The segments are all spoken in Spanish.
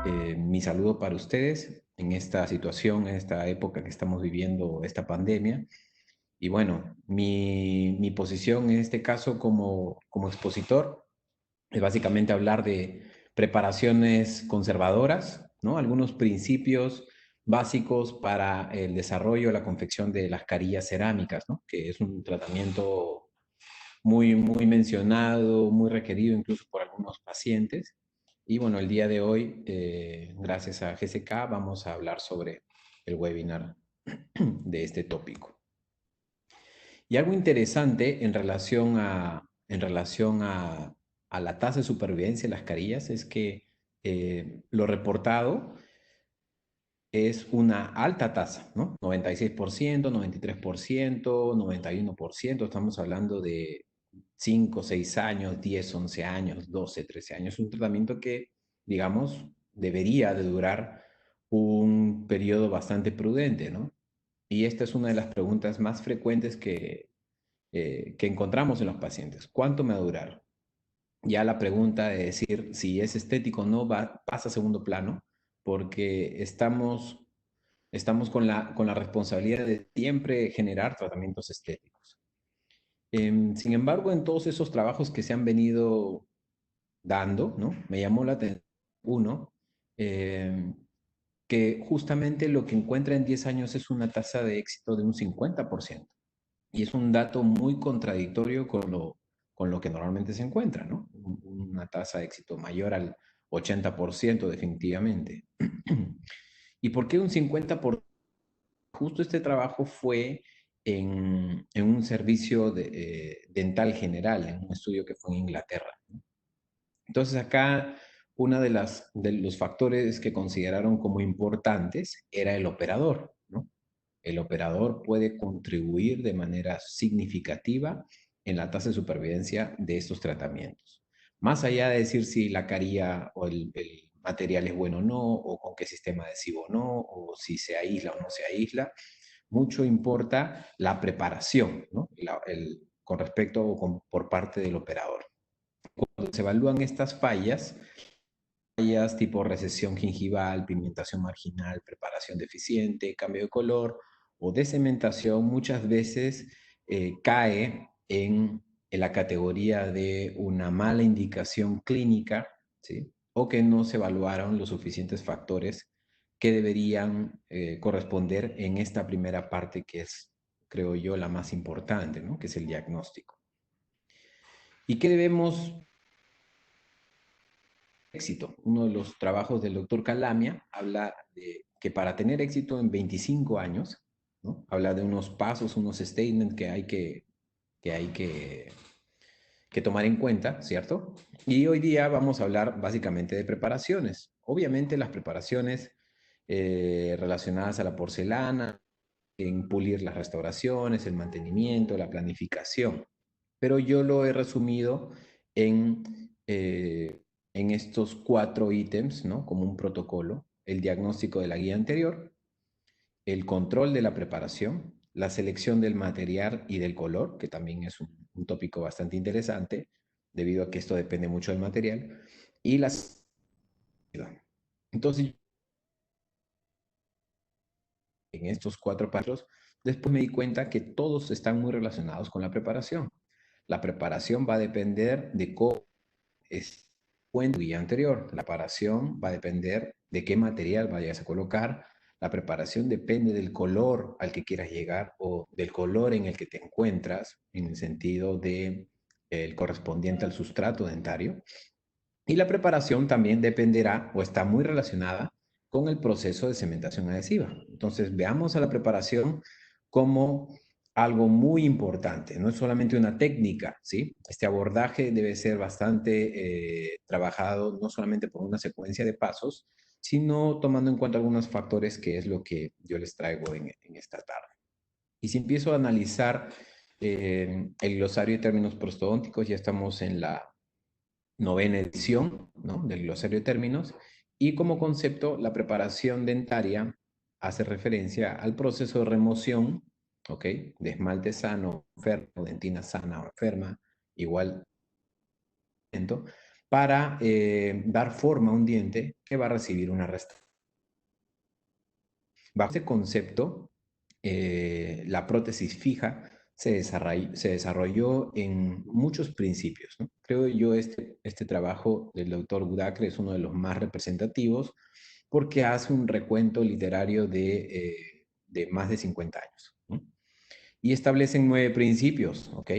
Mi saludo para ustedes en esta situación, en esta época que estamos viviendo, esta pandemia. Y bueno, mi posición en este caso como expositor es básicamente hablar de preparaciones conservadoras, ¿no? Algunos principios básicos para el desarrollo, la confección de las carillas cerámicas, ¿no? Que es un tratamiento muy mencionado, muy requerido incluso por algunos pacientes. Y bueno, el día de hoy, gracias a GCK, vamos a hablar sobre el webinar de este tópico. Y algo interesante en relación a la tasa de supervivencia de las carillas es que lo reportado es una alta tasa, ¿no? 96%, 93%, 91%, estamos hablando de 5, 6 años, 10, 11 años, 12, 13 años. Un tratamiento que, digamos, debería de durar un periodo bastante prudente, ¿no? Y esta es una de las preguntas más frecuentes que encontramos en los pacientes. ¿Cuánto me va a durar? Ya la pregunta de decir si es estético o no pasa a segundo plano, porque estamos con la responsabilidad de siempre generar tratamientos estéticos. Sin embargo, en todos esos trabajos que se han venido dando, ¿no? Me llamó la atención uno, em, que justamente lo que encuentra en 10 años es una tasa de éxito de un 50%. Y es un dato muy contradictorio con lo que normalmente se encuentra, ¿no? Una tasa de éxito mayor al 80% definitivamente. ¿Y por qué un 50%? Justo este trabajo fue en un servicio dental general, en un estudio que fue en Inglaterra. Entonces acá uno de los factores que consideraron como importantes era el operador, ¿no? El operador puede contribuir de manera significativa en la tasa de supervivencia de estos tratamientos. Más allá de decir si la carilla o el material es bueno o no, o con qué sistema adhesivo o no, o si se aísla o no se aísla, mucho importa la preparación, ¿no? Con respecto o por parte del operador. Cuando se evalúan estas fallas tipo recesión gingival, pigmentación marginal, preparación deficiente, cambio de color o decementación, muchas veces cae en la categoría de una mala indicación clínica, ¿sí? O que no se evaluaron los suficientes factores que deberían corresponder en esta primera parte que es, creo yo, la más importante, ¿no? Que es el diagnóstico. ¿Y qué debemos éxito? Uno de los trabajos del doctor Calamia habla de que para tener éxito en 25 años, ¿no? Habla de unos pasos, unos statements que hay que tomar en cuenta, ¿cierto? Y hoy día vamos a hablar básicamente de preparaciones. Obviamente las preparaciones relacionadas a la porcelana, en pulir las restauraciones, el mantenimiento, la planificación. Pero yo lo he resumido en, en estos 4 ítems, ¿no? Como un protocolo: el diagnóstico de la guía anterior, el control de la preparación, la selección del material y del color, que también es un tópico bastante interesante, debido a que esto depende mucho del material, y la... Entonces, en estos 4 pasos, después me di cuenta que todos están muy relacionados con la preparación. La preparación va a depender de cómo es en tu guía anterior. La preparación va a depender de qué material vayas a colocar. La preparación depende del color al que quieras llegar o del color en el que te encuentras, en el sentido de el correspondiente al sustrato dentario. Y la preparación también dependerá o está muy relacionada con el proceso de cementación adhesiva. Entonces, veamos a la preparación como algo muy importante. No es solamente una técnica, ¿sí? Este abordaje debe ser bastante trabajado no solamente por una secuencia de pasos, sino tomando en cuenta algunos factores, que es lo que yo les traigo en esta tarde. Y si empiezo a analizar el glosario de términos prostodónticos, ya estamos en la novena edición, ¿no? Del glosario de términos, y como concepto la preparación dentaria hace referencia al proceso de remoción, ¿ok? De esmalte sano, enfermo, dentina sana o enferma, igual para dar forma a un diente que va a recibir una restauración. Bajo este concepto, la prótesis fija se desarrolló en muchos principios, ¿no? Creo yo este trabajo del doctor Budacre es uno de los más representativos porque hace un recuento literario de más de 50 años, ¿no? Y establecen 9 principios, ¿ok?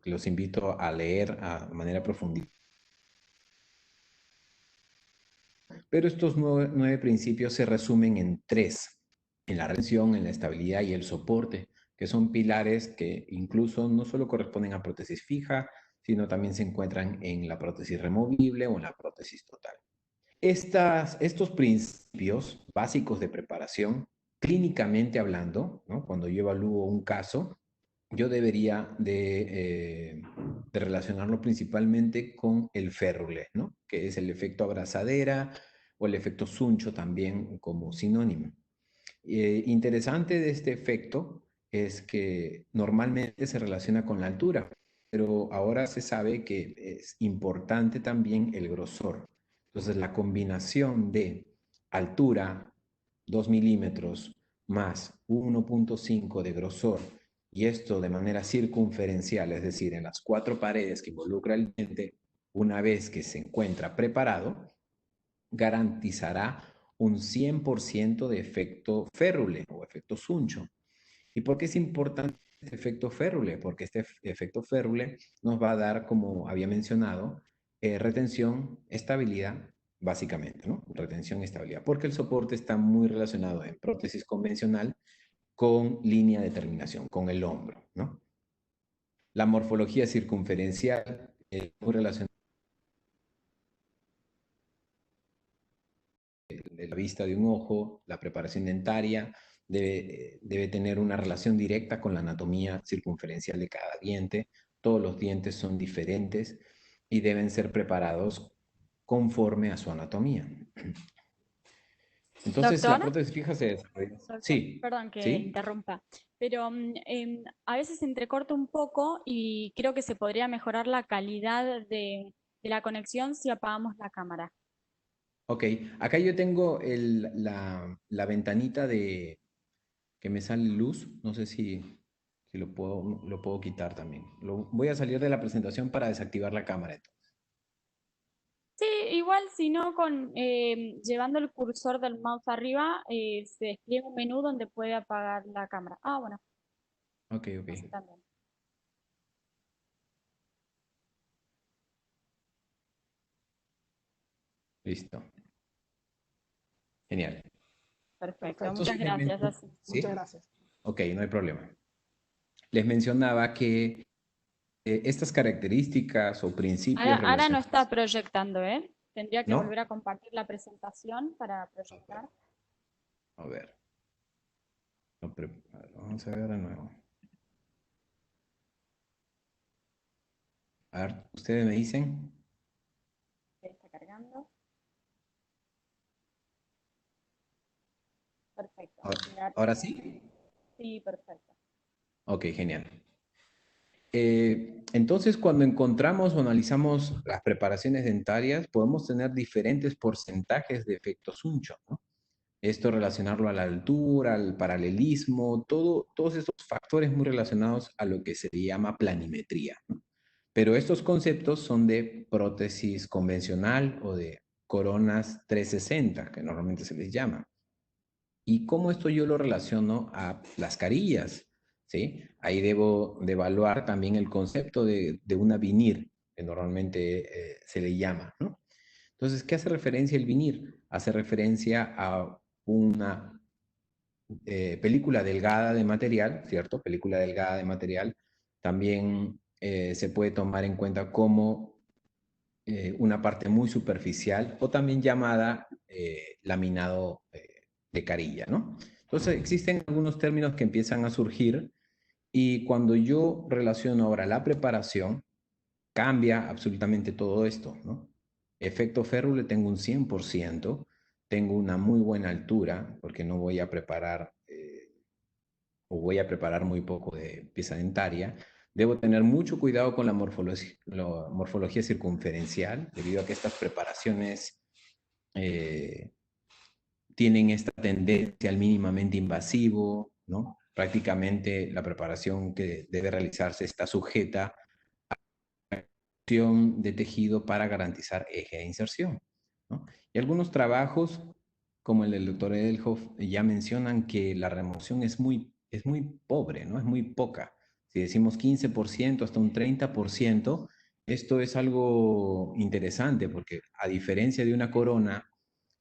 Los invito a leer a manera profunda. Pero estos 9 principios se resumen en 3, en la retención, en la estabilidad y el soporte, que son pilares que incluso no solo corresponden a prótesis fija, sino también se encuentran en la prótesis removible o en la prótesis total. Estos principios básicos de preparación, clínicamente hablando, ¿no? Cuando yo evalúo un caso, yo debería de relacionarlo principalmente con el férrule, ¿no? Que es el efecto abrazadera o el efecto Suncho también como sinónimo. Interesante de este efecto es que normalmente se relaciona con la altura, pero ahora se sabe que es importante también el grosor. Entonces, la combinación de altura, 2 milímetros, más 1,5 de grosor, y esto de manera circunferencial, es decir, en las 4 paredes que involucra el diente, una vez que se encuentra preparado, garantizará un 100% de efecto férrule o efecto Suncho. ¿Y por qué es importante este efecto férrule? Porque este efecto férrule nos va a dar, como había mencionado, retención, estabilidad, básicamente, ¿no? Retención y estabilidad, porque el soporte está muy relacionado en prótesis convencional con línea de terminación, con el hombro, ¿no? La morfología circunferencial es muy relacionada de la vista de un ojo, la preparación dentaria debe tener una relación directa con la anatomía circunferencial de cada diente. Todos los dientes son diferentes y deben ser preparados conforme a su anatomía. Entonces, la Doctor, prótesis fija se desarrolla. doctor, Sí, perdón que ¿sí? interrumpa, pero a veces se entrecorta un poco y creo que se podría mejorar la calidad de la conexión si apagamos la cámara. Ok, acá yo tengo la ventanita que me sale luz. No sé si lo puedo quitar también. Voy a salir de la presentación para desactivar la cámara. Sí, igual si no, llevando el cursor del mouse arriba, se despliega un menú donde puede apagar la cámara. Ah, bueno, Ok, ok. así también. Listo. Genial. Perfecto, Perfecto, muchas Entonces, gracias. Así. muchas ¿sí? gracias. Ok, no hay problema. Les mencionaba que estas características o principios Ahora no está relacionados. proyectando, ¿eh? Tendría que ¿No? volver a compartir la presentación para A ver, proyectar. a ver. Vamos a ver de nuevo. A ver, ustedes me dicen. Está cargando. Perfecto. Ahora, Mirar. ¿ahora sí? Sí, perfecto. Ok, genial. Entonces, cuando encontramos o analizamos las preparaciones dentarias, podemos tener diferentes porcentajes de efecto Suncho, ¿no? Esto relacionarlo a la altura, al paralelismo, todos estos factores muy relacionados a lo que se llama planimetría, ¿no? Pero estos conceptos son de prótesis convencional o de coronas 360, que normalmente se les llama. ¿Y cómo esto yo lo relaciono a las carillas? ¿Sí? Ahí debo de evaluar también el concepto de una vinir, que normalmente se le llama, ¿no? Entonces, ¿qué hace referencia el vinir? Hace referencia a una película delgada de material, ¿cierto? Película delgada de material. También se puede tomar en cuenta como una parte muy superficial o también llamada laminado de carilla, ¿no? Entonces existen algunos términos que empiezan a surgir y cuando yo relaciono ahora la preparación, cambia absolutamente todo esto, ¿no? Efecto férrule tengo un 100%, tengo una muy buena altura porque no voy a preparar o voy a preparar muy poco de pieza dentaria. Debo tener mucho cuidado con la morfología circunferencial, debido a que estas preparaciones eh, tienen esta tendencia al mínimamente invasivo, ¿no? Prácticamente la preparación que debe realizarse está sujeta de tejido para garantizar eje de inserción, ¿no? Y algunos trabajos, como el del doctor Edelhoff, ya mencionan que la remoción es muy pobre, ¿no? Es muy poca. Si decimos 15% hasta un 30%, esto es algo interesante porque a diferencia de una corona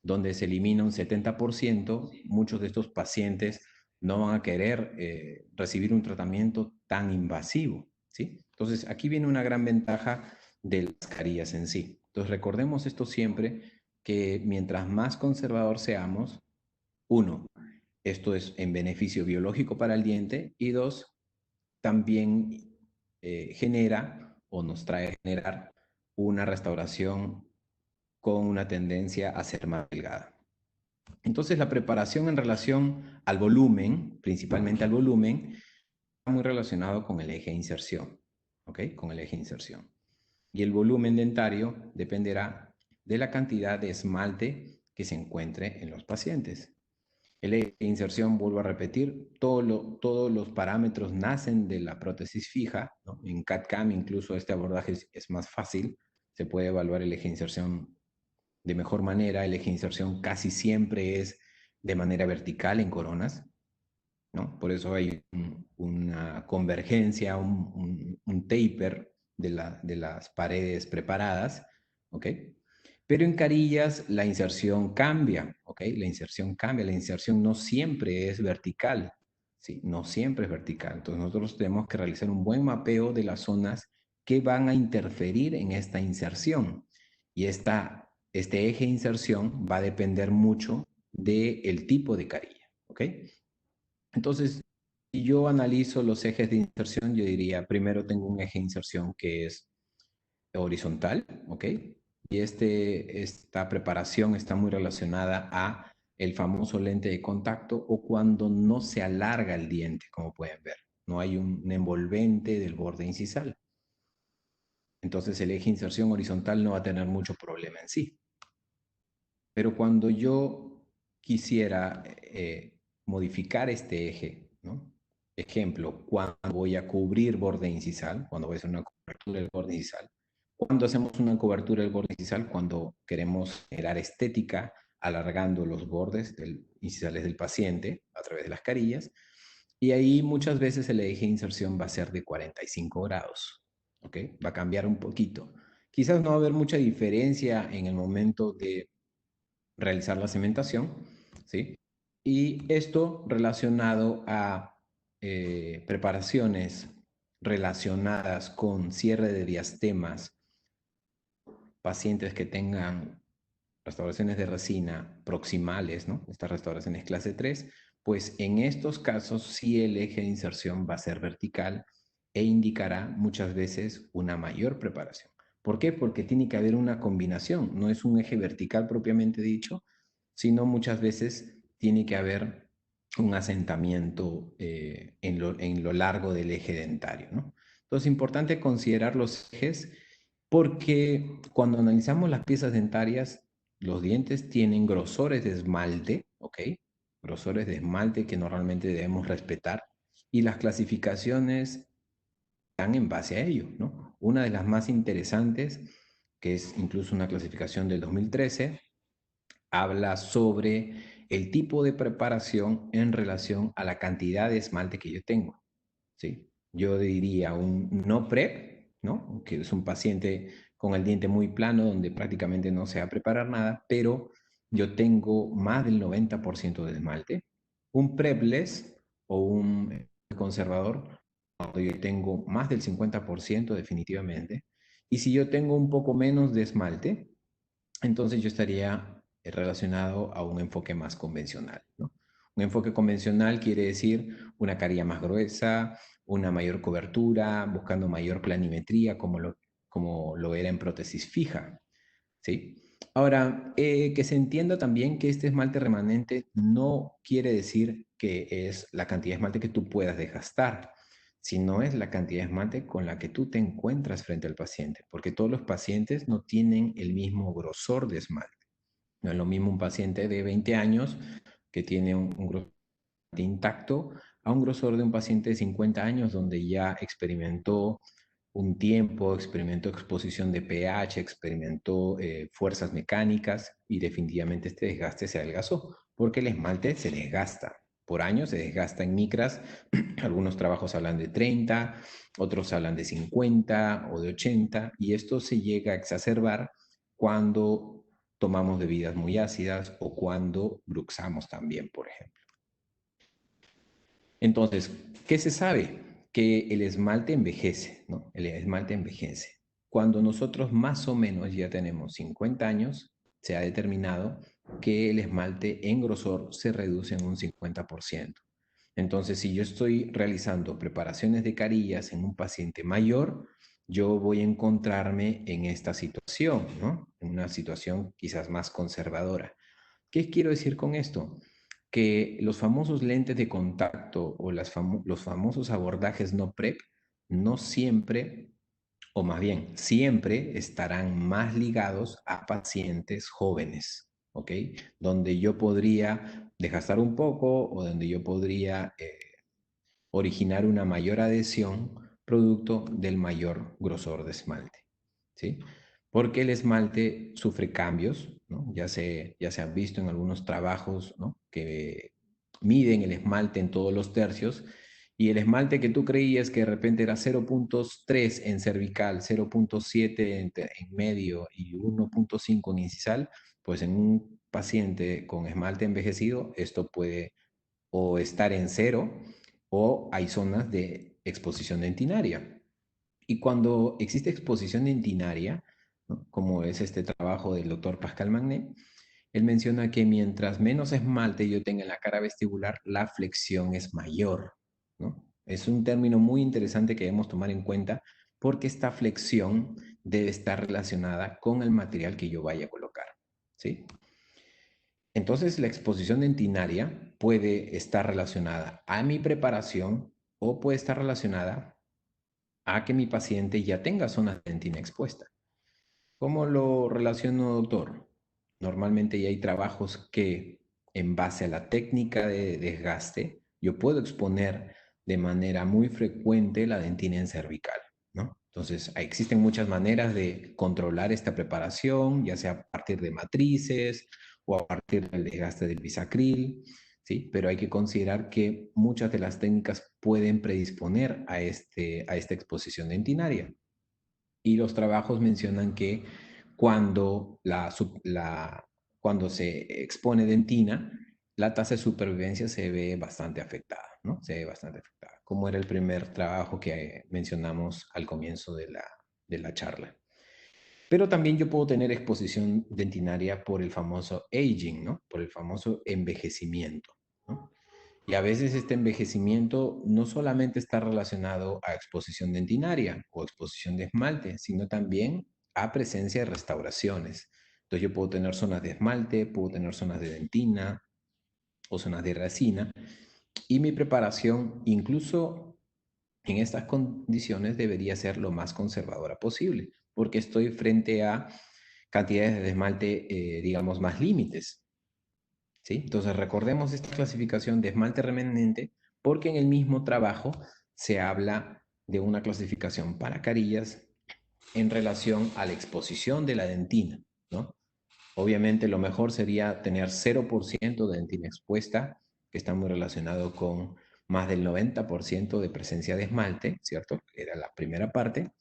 donde se elimina un 70%, muchos de estos pacientes no van a querer recibir un tratamiento tan invasivo, ¿sí? Entonces, aquí viene una gran ventaja de las carillas en sí. Entonces, recordemos esto siempre, que mientras más conservador seamos, uno, esto es en beneficio biológico para el diente, y dos, también genera o nos trae a generar una restauración con una tendencia a ser más delgada. Entonces, la preparación en relación al volumen, principalmente al volumen, está muy relacionado con el eje de inserción, ¿ok? Con el eje de inserción. Y el volumen dentario dependerá de la cantidad de esmalte que se encuentre en los pacientes. El eje de inserción, vuelvo a repetir, todos los parámetros nacen de la prótesis fija, ¿no? En CAD-CAM incluso este abordaje es más fácil, se puede evaluar el eje de inserción de mejor manera. El eje de inserción casi siempre es de manera vertical en coronas, ¿no? Por eso hay una convergencia, un taper de las paredes preparadas, ¿ok? Pero en carillas la inserción cambia, ¿ok? La inserción cambia, la inserción no siempre es vertical, ¿sí? No siempre es vertical. Entonces nosotros tenemos que realizar un buen mapeo de las zonas que van a interferir en esta inserción. Y este eje de inserción va a depender mucho del tipo de carilla, ¿ok? Entonces, si yo analizo los ejes de inserción, yo diría, primero tengo un eje de inserción que es horizontal, ¿ok? Y esta preparación está muy relacionada a el famoso lente de contacto, o cuando no se alarga el diente, como pueden ver. No hay un envolvente del borde incisal. Entonces el eje de inserción horizontal no va a tener mucho problema en sí. Pero cuando yo quisiera modificar este eje, ¿no? Ejemplo, cuando voy a cubrir borde incisal, cuando voy a hacer una cobertura del borde incisal. Cuando hacemos una cobertura del borde incisal, cuando queremos generar estética alargando los bordes incisales del paciente a través de las carillas. Y ahí muchas veces el eje de inserción va a ser de 45 grados, ¿ok? Va a cambiar un poquito. Quizás no va a haber mucha diferencia en el momento de realizar la cementación, ¿sí? Y esto relacionado a preparaciones relacionadas con cierre de diastemas, pacientes que tengan restauraciones de resina proximales, ¿no? Estas restauraciones clase 3, pues en estos casos sí el eje de inserción va a ser vertical e indicará muchas veces una mayor preparación. ¿Por qué? Porque tiene que haber una combinación, no es un eje vertical propiamente dicho, sino muchas veces tiene que haber un asentamiento en lo largo del eje dentario, ¿no? Entonces es importante considerar los ejes, porque cuando analizamos las piezas dentarias, los dientes tienen grosores de esmalte, ¿ok? Grosores de esmalte que normalmente debemos respetar, y las clasificaciones están en base a ello, ¿no? Una de las más interesantes, que es incluso una clasificación del 2013, habla sobre el tipo de preparación en relación a la cantidad de esmalte que yo tengo, ¿sí? Yo diría un no prep, ¿no? Que es un paciente con el diente muy plano, donde prácticamente no se va a preparar nada, pero yo tengo más del 90% de esmalte. Un prepless o un conservador, cuando yo tengo más del 50% definitivamente. Y si yo tengo un poco menos de esmalte, entonces yo estaría relacionado a un enfoque más convencional, ¿no? Un enfoque convencional quiere decir una carilla más gruesa, una mayor cobertura, buscando mayor planimetría, como lo era en prótesis fija, ¿sí? Ahora, que se entienda también que este esmalte remanente no quiere decir que es la cantidad de esmalte que tú puedas desgastar, sino es la cantidad de esmalte con la que tú te encuentras frente al paciente, porque todos los pacientes no tienen el mismo grosor de esmalte. No es lo mismo un paciente de 20 años que tiene un grosor intacto a un grosor de un paciente de 50 años donde ya experimentó un tiempo, experimentó exposición de pH, experimentó fuerzas mecánicas y definitivamente este desgaste se adelgazó, porque el esmalte se desgasta. Por año se desgasta en micras, algunos trabajos hablan de 30, otros hablan de 50 o de 80, y esto se llega a exacerbar cuando tomamos bebidas muy ácidas o cuando bruxamos también, por ejemplo. Entonces, ¿qué se sabe? Que el esmalte envejece, ¿no? El esmalte envejece. Cuando nosotros más o menos ya tenemos 50 años, se ha determinado que el esmalte en grosor se reduce en un 50%. Entonces, si yo estoy realizando preparaciones de carillas en un paciente mayor, yo voy a encontrarme en esta situación, ¿no? En una situación quizás más conservadora. ¿Qué quiero decir con esto? Que los famosos lentes de contacto o los famosos abordajes no PREP no siempre, o más bien siempre, estarán más ligados a pacientes jóvenes, ¿ok? Donde yo podría desgastar un poco o donde yo podría originar una mayor adhesión producto del mayor grosor de esmalte, ¿sí? Porque el esmalte sufre cambios, ¿no? Ya se han visto en algunos trabajos, ¿no? Que miden el esmalte en todos los tercios y el esmalte que tú creías que de repente era 0.3 en cervical, 0.7 en medio y 1.5 en incisal, pues en un paciente con esmalte envejecido esto puede o estar en cero o hay zonas de exposición dentinaria. Y cuando existe exposición dentinaria, ¿no? Como es este trabajo del doctor Pascal Magnet, él menciona que mientras menos esmalte yo tenga en la cara vestibular, la flexión es mayor, ¿no? Es un término muy interesante que debemos tomar en cuenta porque esta flexión debe estar relacionada con el material que yo vaya a colocar, ¿sí? Entonces, la exposición dentinaria puede estar relacionada a mi preparación o puede estar relacionada a que mi paciente ya tenga zonas de dentina expuesta. ¿Cómo lo relaciono, doctor? Normalmente ya hay trabajos que, en base a la técnica de desgaste, yo puedo exponer de manera muy frecuente la dentina en cervical, ¿no? Entonces, existen muchas maneras de controlar esta preparación, ya sea a partir de matrices o a partir del desgaste del bisacril, ¿sí? Pero hay que considerar que muchas de las técnicas pueden predisponer a esta exposición dentinaria. Y los trabajos mencionan que cuando, cuando se expone dentina, la tasa de supervivencia se ve bastante afectada, ¿no? Se ve bastante afectada, como era el primer trabajo que mencionamos al comienzo de la charla. Pero también yo puedo tener exposición dentinaria por el famoso aging, ¿no? Por el famoso envejecimiento, ¿no? Y a veces este envejecimiento no solamente está relacionado a exposición dentinaria o exposición de esmalte, sino también a presencia de restauraciones. Entonces yo puedo tener zonas de esmalte, puedo tener zonas de dentina o zonas de resina y mi preparación incluso en estas condiciones debería ser lo más conservadora posible, porque estoy frente a cantidades de esmalte, digamos, más límites. ¿Sí? Entonces recordemos esta clasificación de esmalte remanente porque en el mismo trabajo se habla de una clasificación para carillas en relación a la exposición de la dentina, ¿no? Obviamente lo mejor sería tener 0% de dentina expuesta, que está muy relacionado con más del 90% de presencia de esmalte, ¿cierto? Era la primera parte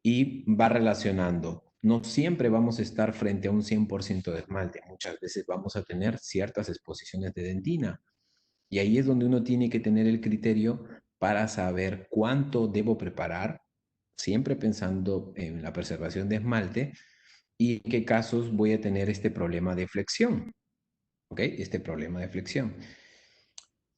y va relacionando. No siempre vamos a estar frente a un 100% de esmalte, muchas veces vamos a tener ciertas exposiciones de dentina y ahí es donde uno tiene que tener el criterio para saber cuánto debo preparar, siempre pensando en la preservación de esmalte y en qué casos voy a tener este problema de flexión, ¿ok? Este problema de flexión.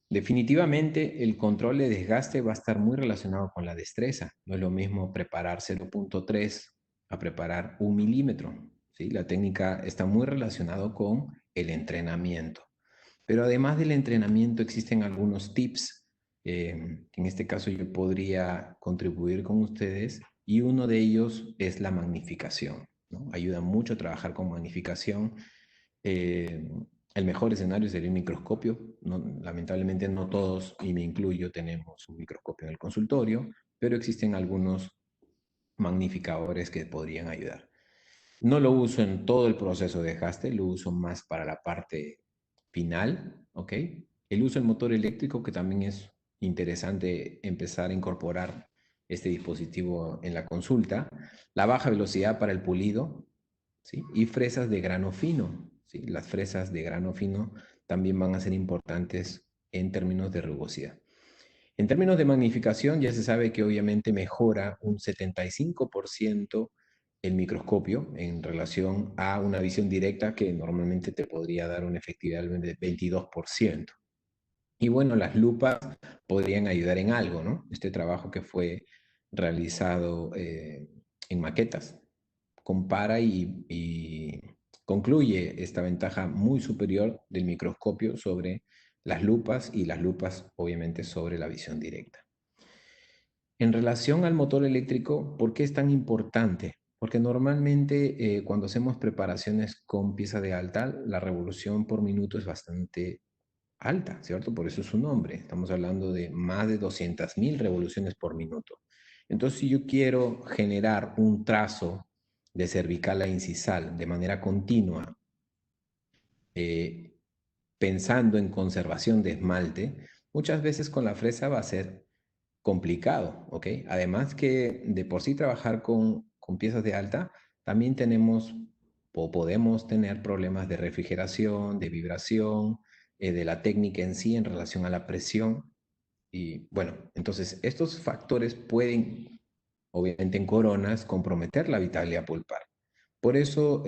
Definitivamente el control de desgaste va a estar muy relacionado con la destreza. No es lo mismo preparar 0.3 a preparar 1 milímetro. ¿Sí? La técnica está muy relacionado con el entrenamiento. Pero además del entrenamiento existen algunos tips En este caso yo podría contribuir con ustedes y uno de ellos es la magnificación, ¿no? Ayuda mucho a trabajar con magnificación. Eh, el mejor escenario sería un microscopio. No, lamentablemente no todos, y me incluyo, tenemos un microscopio en el consultorio, pero existen algunos magnificadores que podrían ayudar. No lo uso en todo el proceso de desgaste, lo uso más para la parte final, ¿ok? El uso del motor eléctrico, que también es interesante empezar a incorporar este dispositivo en la consulta. La baja velocidad para el pulido, ¿sí? Y fresas de grano fino, ¿sí? Las fresas de grano fino también van a ser importantes en términos de rugosidad. En términos de magnificación, ya se sabe que obviamente mejora un 75% el microscopio en relación a una visión directa que normalmente te podría dar una efectividad de 22%. Y bueno, las lupas podrían ayudar en algo, ¿no? Este trabajo que fue realizado en maquetas compara y concluye esta ventaja muy superior del microscopio sobre las lupas y las lupas obviamente sobre la visión directa. En relación al motor eléctrico, ¿por qué es tan importante? Porque normalmente cuando hacemos preparaciones con pieza de alta, la revolución por minuto es bastante alta, ¿cierto? Por eso es su nombre. Estamos hablando de más de 200.000 revoluciones por minuto. Entonces, si yo quiero generar un trazo de cervical a incisal de manera continua, eh, pensando en conservación de esmalte, muchas veces con la fresa va a ser complicado, ¿ok? Además que de por sí trabajar con piezas de alta, también tenemos o podemos tener problemas de refrigeración, de vibración, de la técnica en sí en relación a la presión. Y bueno, entonces estos factores pueden, obviamente en coronas, comprometer la vitalidad pulpar. Por eso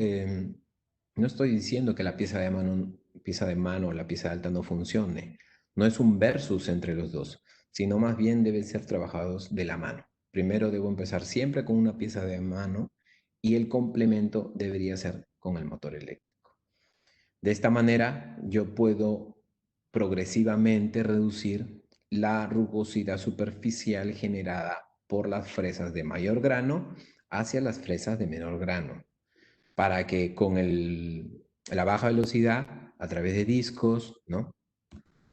no estoy diciendo que la pieza de mano o la pieza de alta no funcione. No es un versus entre los dos, sino más bien deben ser trabajados de la mano. Primero debo empezar siempre con una pieza de mano y el complemento debería ser con el motor eléctrico. De esta manera yo puedo progresivamente reducir la rugosidad superficial generada por las fresas de mayor grano hacia las fresas de menor grano, para que con la baja velocidad, a través de discos, ¿no?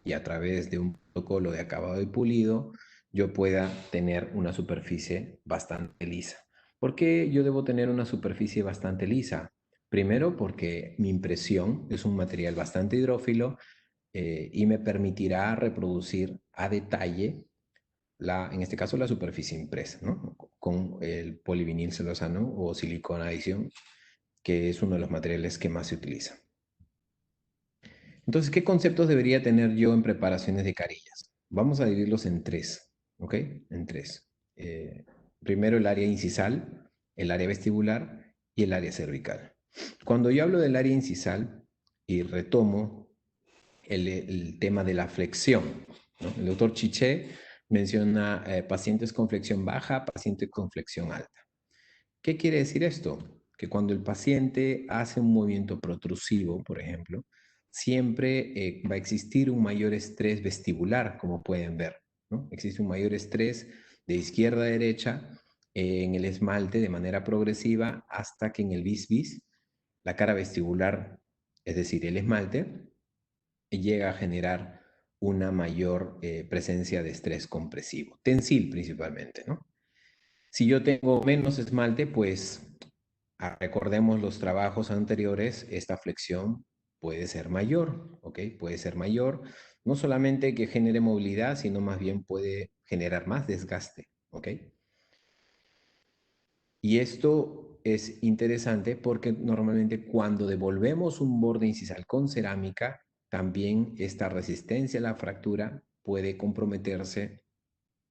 Y a través de un protocolo de acabado y pulido, yo pueda tener una superficie bastante lisa. ¿Por qué yo debo tener una superficie bastante lisa? Primero, porque mi impresión es un material bastante hidrófilo y me permitirá reproducir a detalle, en este caso, la superficie impresa, ¿no? Con el polivinil celosano o silicona adición, que es uno de los materiales que más se utiliza. Entonces, ¿qué conceptos debería tener yo en preparaciones de carillas? Vamos a dividirlos en tres, ¿ok? En tres. Eh, Primero el área incisal, el área vestibular y el área cervical. Cuando yo hablo del área incisal y retomo el tema de la flexión, ¿no? El doctor Chiché menciona pacientes con flexión baja, pacientes con flexión alta. ¿Qué quiere decir esto? Que cuando el paciente hace un movimiento protrusivo, por ejemplo, siempre va a existir un mayor estrés vestibular, como pueden ver, ¿no? Existe un mayor estrés de izquierda a derecha en el esmalte de manera progresiva hasta que en el bis, la cara vestibular, es decir, el esmalte, llega a generar una mayor presencia de estrés compresivo, tensil principalmente, ¿no? Si yo tengo menos esmalte, pues recordemos los trabajos anteriores, esta flexión puede ser mayor, ¿ok? Puede ser mayor, no solamente que genere movilidad, sino más bien puede generar más desgaste, ¿ok? Y esto es interesante porque normalmente cuando devolvemos un borde incisal con cerámica, también esta resistencia a la fractura puede comprometerse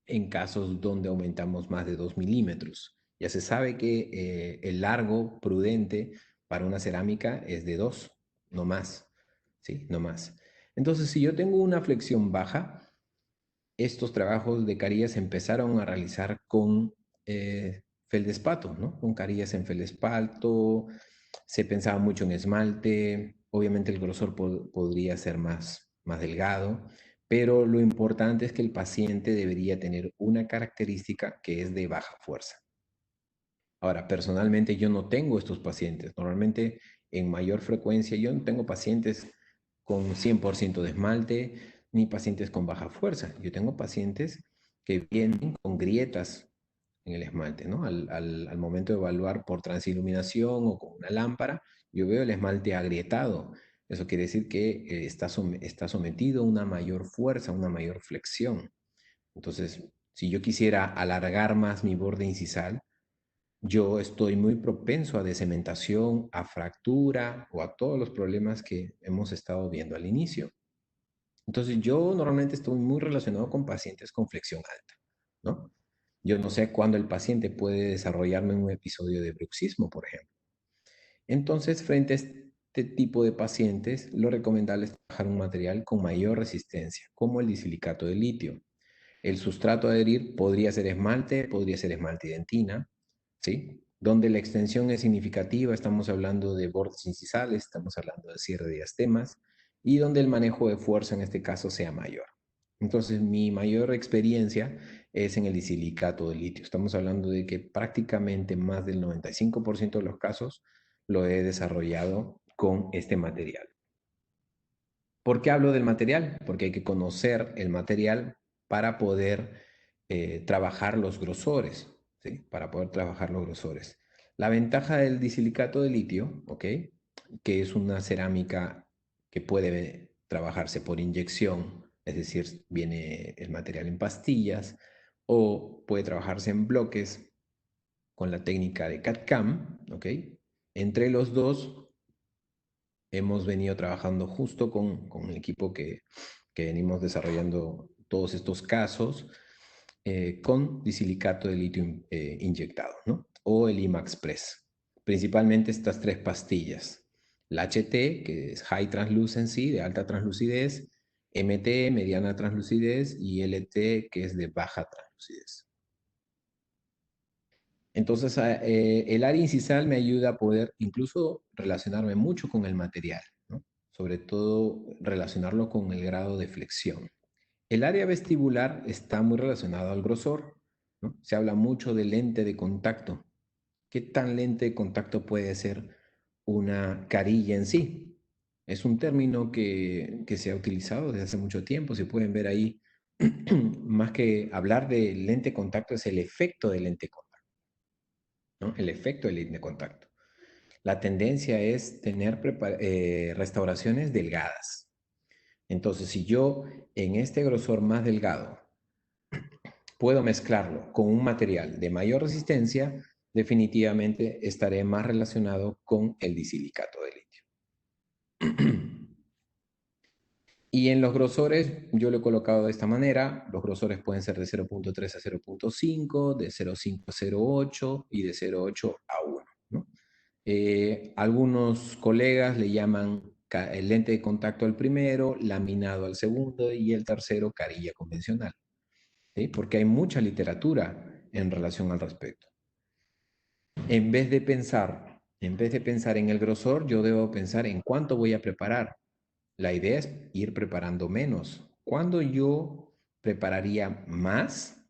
en casos donde aumentamos más de 2 milímetros. Ya se sabe que el largo prudente para una cerámica es de 2, no más, ¿sí? No más. Entonces, si yo tengo una flexión baja, estos trabajos de carillas empezaron a realizar con feldespato, ¿no? Con carillas en feldespato, se pensaba mucho en esmalte, obviamente el grosor podría ser más delgado, pero lo importante es que el paciente debería tener una característica que es de baja fuerza. Ahora, personalmente yo no tengo estos pacientes. Normalmente en mayor frecuencia yo no tengo pacientes con 100% de esmalte ni pacientes con baja fuerza. Yo tengo pacientes que vienen con grietas en el esmalte, ¿no? Al momento de evaluar por transiluminación o con una lámpara, yo veo el esmalte agrietado. Eso quiere decir que está sometido a una mayor fuerza, a una mayor flexión. Entonces, si yo quisiera alargar más mi borde incisal, yo estoy muy propenso a descementación, a fractura o a todos los problemas que hemos estado viendo al inicio. Entonces, yo normalmente estoy muy relacionado con pacientes con flexión alta, ¿no? Yo no sé cuándo el paciente puede desarrollarme un episodio de bruxismo, por ejemplo. Entonces, frente a este tipo de pacientes, lo recomendable es trabajar un material con mayor resistencia, como el disilicato de litio. El sustrato a adherir podría ser esmalte y dentina, ¿sí? Donde la extensión es significativa, estamos hablando de bordes incisales, estamos hablando de cierre de diastemas, y donde el manejo de fuerza en este caso sea mayor. Entonces, mi mayor experiencia es en el disilicato de litio. Estamos hablando de que prácticamente más del 95% de los casos lo he desarrollado con este material. ¿Por qué hablo del material? Porque hay que conocer el material para poder trabajar los grosores, ¿sí? Para poder trabajar los grosores. La ventaja del disilicato de litio, ¿ok? Que es una cerámica que puede trabajarse por inyección, es decir, viene el material en pastillas, o puede trabajarse en bloques con la técnica de CAD-CAM, ¿ok? Entre los dos hemos venido trabajando justo con el equipo que venimos desarrollando todos estos casos con disilicato de litio inyectado, ¿no? O el IMAX Press. Principalmente estas tres pastillas. La HT, que es High Translucency, de alta translucidez, MT, mediana translucidez, y LT, que es de baja translucidez. Entonces, el área incisal me ayuda a poder incluso relacionarme mucho con el material, ¿no? Sobre todo relacionarlo con el grado de flexión. El área vestibular está muy relacionado al grosor, ¿no? Se habla mucho de lente de contacto. ¿Qué tan lente de contacto puede ser una carilla en sí? Es un término que se ha utilizado desde hace mucho tiempo. Se pueden ver ahí, más que hablar de lente de contacto, es el efecto de lente de contacto, ¿no? El efecto del lente de contacto. La tendencia es tener restauraciones delgadas. Entonces, si yo en este grosor más delgado puedo mezclarlo con un material de mayor resistencia, definitivamente estaré más relacionado con el disilicato de litio. Y en los grosores, yo lo he colocado de esta manera. Los grosores pueden ser de 0.3 a 0.5, de 0.5 a 0.8 y de 0.8 a 1, ¿no? Algunos colegas le llaman el lente de contacto al primero, laminado al segundo y el tercero carilla convencional, ¿sí? Porque hay mucha literatura en relación al respecto. En vez de pensar en el grosor, yo debo pensar en cuánto voy a preparar. La idea es ir preparando menos. ¿Cuándo yo prepararía más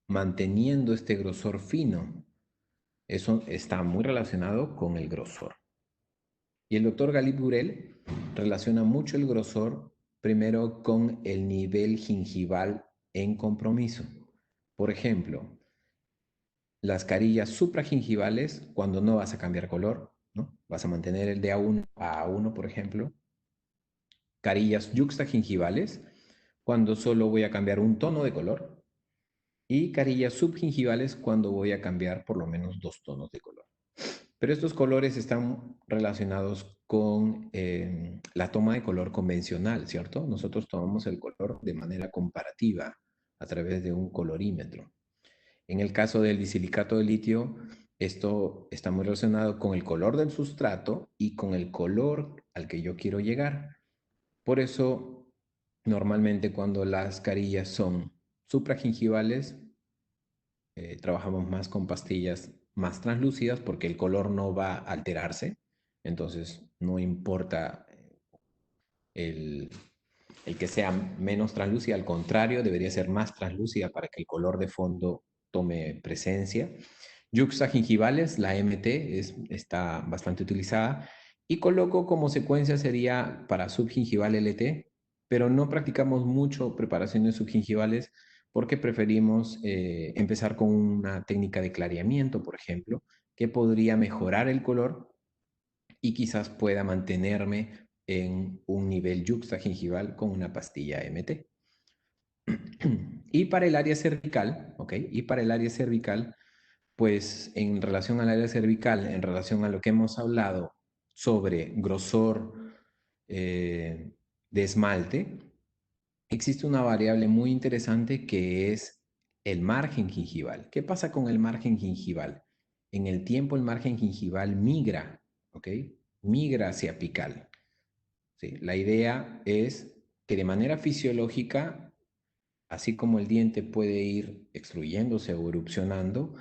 manteniendo este grosor fino? Eso está muy relacionado con el grosor. Y el doctor Galip Burel relaciona mucho el grosor primero con el nivel gingival en compromiso. Por ejemplo, las carillas supragingivales cuando no vas a cambiar color, ¿no? Vas a mantener el de A1 a A1, por ejemplo. Carillas yuxtagingivales cuando solo voy a cambiar un tono de color. Y carillas subgingivales cuando voy a cambiar por lo menos dos tonos de color. Pero estos colores están relacionados con la toma de color convencional, ¿cierto? Nosotros tomamos el color de manera comparativa a través de un colorímetro. En el caso del disilicato de litio, esto está muy relacionado con el color del sustrato y con el color al que yo quiero llegar. Por eso, normalmente cuando las carillas son supragingivales, trabajamos más con pastillas más translúcidas porque el color no va a alterarse. Entonces, no importa el, el que sea menos translúcida, al contrario, debería ser más translúcida para que el color de fondo tome presencia. Yuxtagingivales, la MT está bastante utilizada. Y coloco como secuencia sería para subgingival LT, pero no practicamos mucho preparaciones subgingivales porque preferimos empezar con una técnica de clareamiento, por ejemplo, que podría mejorar el color y quizás pueda mantenerme en un nivel yuxtagingival con una pastilla MT. Y para el área cervical, ¿ok? Y para el área cervical, pues en relación al área cervical, en relación a lo que hemos hablado sobre grosor eh, de esmalte, existe una variable muy interesante que es el margen gingival. ¿Qué pasa con el margen gingival? En el tiempo el margen gingival migra, ¿ok? Migra hacia apical. ¿Sí? La idea es que de manera fisiológica, así como el diente puede ir extruyéndose o erupcionando,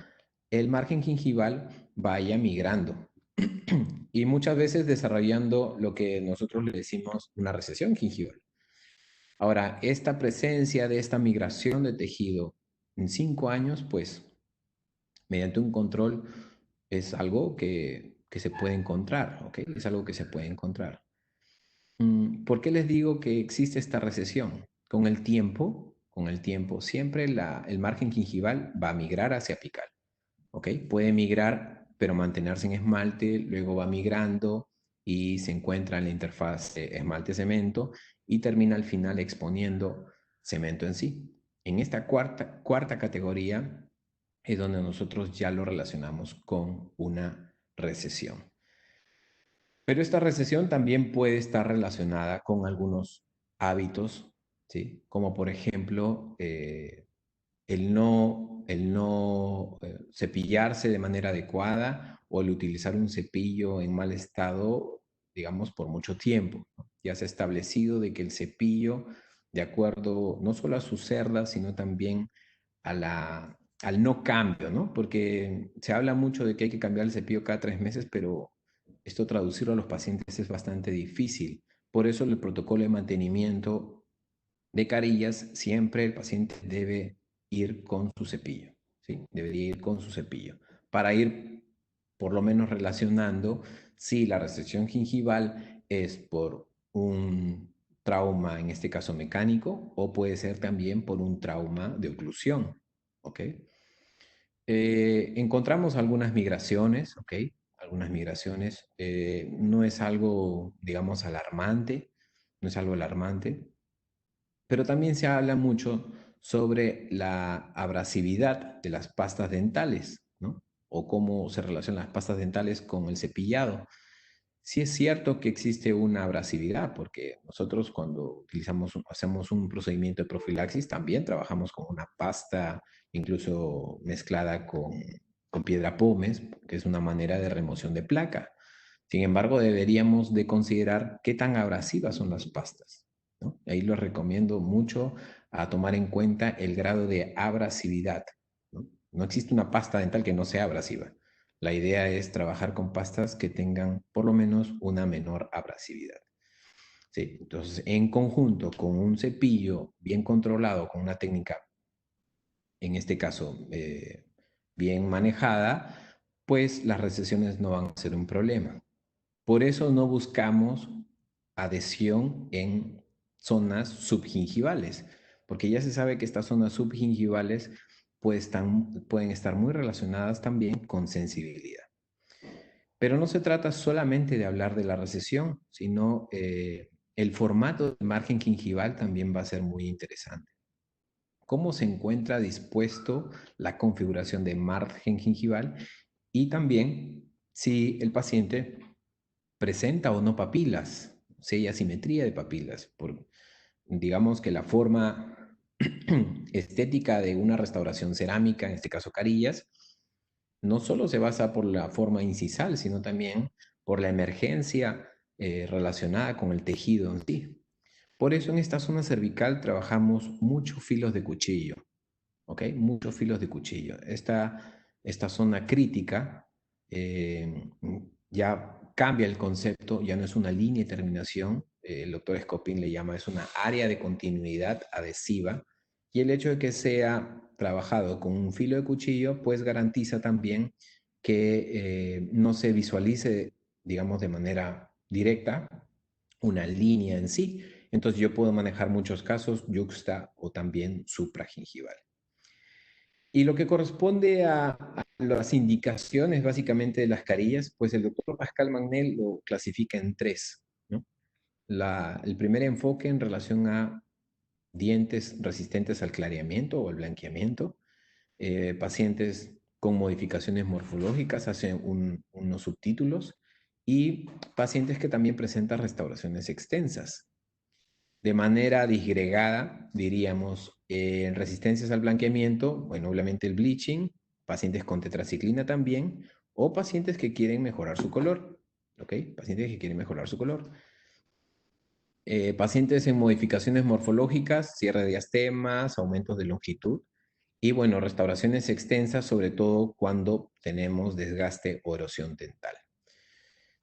el margen gingival vaya migrando y muchas veces desarrollando lo que nosotros le decimos una recesión gingival. Ahora, esta presencia de esta migración de tejido en 5 años, pues mediante un control es algo que se puede encontrar, ¿ok? Es algo que se puede encontrar. ¿Por qué les digo que existe esta recesión? Con el tiempo, siempre el margen gingival va a migrar hacia apical, ¿ok? Puede migrar, pero mantenerse en esmalte, luego va migrando y se encuentra en la interfaz esmalte-cemento y termina al final exponiendo cemento en sí. En esta cuarta categoría es donde nosotros ya lo relacionamos con una recesión. Pero esta recesión también puede estar relacionada con algunos hábitos, ¿sí? Como por ejemplo el no cepillarse de manera adecuada o el utilizar un cepillo en mal estado, digamos, por mucho tiempo, ¿no? Ya se ha establecido de que el cepillo, de acuerdo no solo a sus cerdas, sino también al no cambio, ¿no? Porque se habla mucho de que hay que cambiar el cepillo cada 3 meses, pero esto traducirlo a los pacientes es bastante difícil. Por eso el protocolo de mantenimiento de carillas, siempre el paciente debe ir con su cepillo, ¿sí? Debería ir con su cepillo para ir por lo menos relacionando si la recesión gingival es por un trauma, en este caso mecánico, o puede ser también por un trauma de oclusión, ¿ok? Encontramos algunas migraciones, ¿ok? Algunas migraciones. No es algo, digamos, alarmante, no es algo alarmante, pero también se habla mucho sobre la abrasividad de las pastas dentales, ¿no? O cómo se relacionan las pastas dentales con el cepillado. Sí es cierto que existe una abrasividad, porque nosotros cuando hacemos un procedimiento de profilaxis, también trabajamos con una pasta, incluso mezclada con piedra pómez, que es una manera de remoción de placa. Sin embargo, deberíamos de considerar qué tan abrasivas son las pastas, ¿no? Ahí los recomiendo mucho a tomar en cuenta el grado de abrasividad, ¿no? No existe una pasta dental que no sea abrasiva. La idea es trabajar con pastas que tengan por lo menos una menor abrasividad. Sí, entonces, en conjunto con un cepillo bien controlado, con una técnica, en este caso, bien manejada, pues las recesiones no van a ser un problema. Por eso no buscamos adhesión en zonas subgingivales, porque ya se sabe que estas zonas subgingivales pues, pueden estar muy relacionadas también con sensibilidad. Pero no se trata solamente de hablar de la recesión, sino el formato del margen gingival también va a ser muy interesante. ¿Cómo se encuentra dispuesto la configuración de margen gingival? Y también si el paciente presenta o no papilas, si hay asimetría de papilas. Digamos que la forma estética de una restauración cerámica, en este caso carillas, no solo se basa por la forma incisal, sino también por la emergencia relacionada con el tejido en sí. Por eso en esta zona cervical trabajamos muchos filos de cuchillo, ¿ok? Muchos filos de cuchillo. Esta zona crítica ya cambia el concepto, ya no es una línea de terminación, el doctor Scopin le llama, es una área de continuidad adhesiva, y el hecho de que sea trabajado con un filo de cuchillo, pues garantiza también que no se visualice, digamos, de manera directa una línea en sí. Entonces yo puedo manejar muchos casos yuxta o también supragingival. Y lo que corresponde a las indicaciones básicamente de las carillas, pues el doctor Pascal Magnel lo clasifica en tres, ¿no? El primer enfoque en relación a dientes resistentes al clareamiento o al blanqueamiento, pacientes con modificaciones morfológicas, hacen unos subtítulos, y pacientes que también presentan restauraciones extensas. De manera disgregada, diríamos, en resistencias al blanqueamiento, bueno, obviamente el bleaching, pacientes con tetraciclina también, o pacientes que quieren mejorar su color, ¿ok? Pacientes que quieren mejorar su color. Pacientes en modificaciones morfológicas, cierre de diastemas, aumentos de longitud, y bueno, restauraciones extensas, sobre todo cuando tenemos desgaste o erosión dental.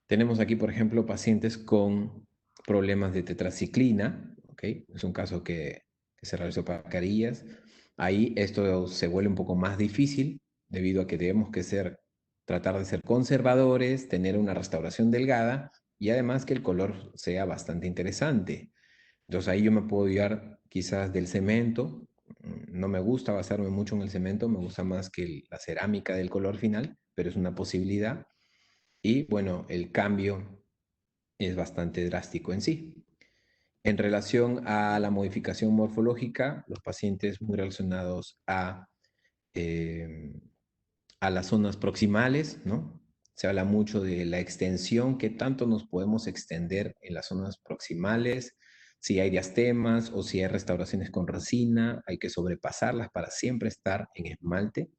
Tenemos aquí, por ejemplo, pacientes con problemas de tetraciclina, ¿ok? Es un caso que se realizó para carillas. Ahí esto se vuelve un poco más difícil debido a que debemos tratar de ser conservadores, tener una restauración delgada y además que el color sea bastante interesante. Entonces ahí yo me puedo guiar quizás del cemento. No me gusta basarme mucho en el cemento, me gusta más que la cerámica del color final, pero es una posibilidad. Y bueno, el cambio es bastante drástico en sí. En relación a la modificación morfológica, los pacientes muy relacionados eh, a las zonas proximales, ¿no? Se habla mucho de la extensión, qué tanto nos podemos extender en las zonas proximales, si hay diastemas o si hay restauraciones con resina, hay que sobrepasarlas para siempre estar en esmalte.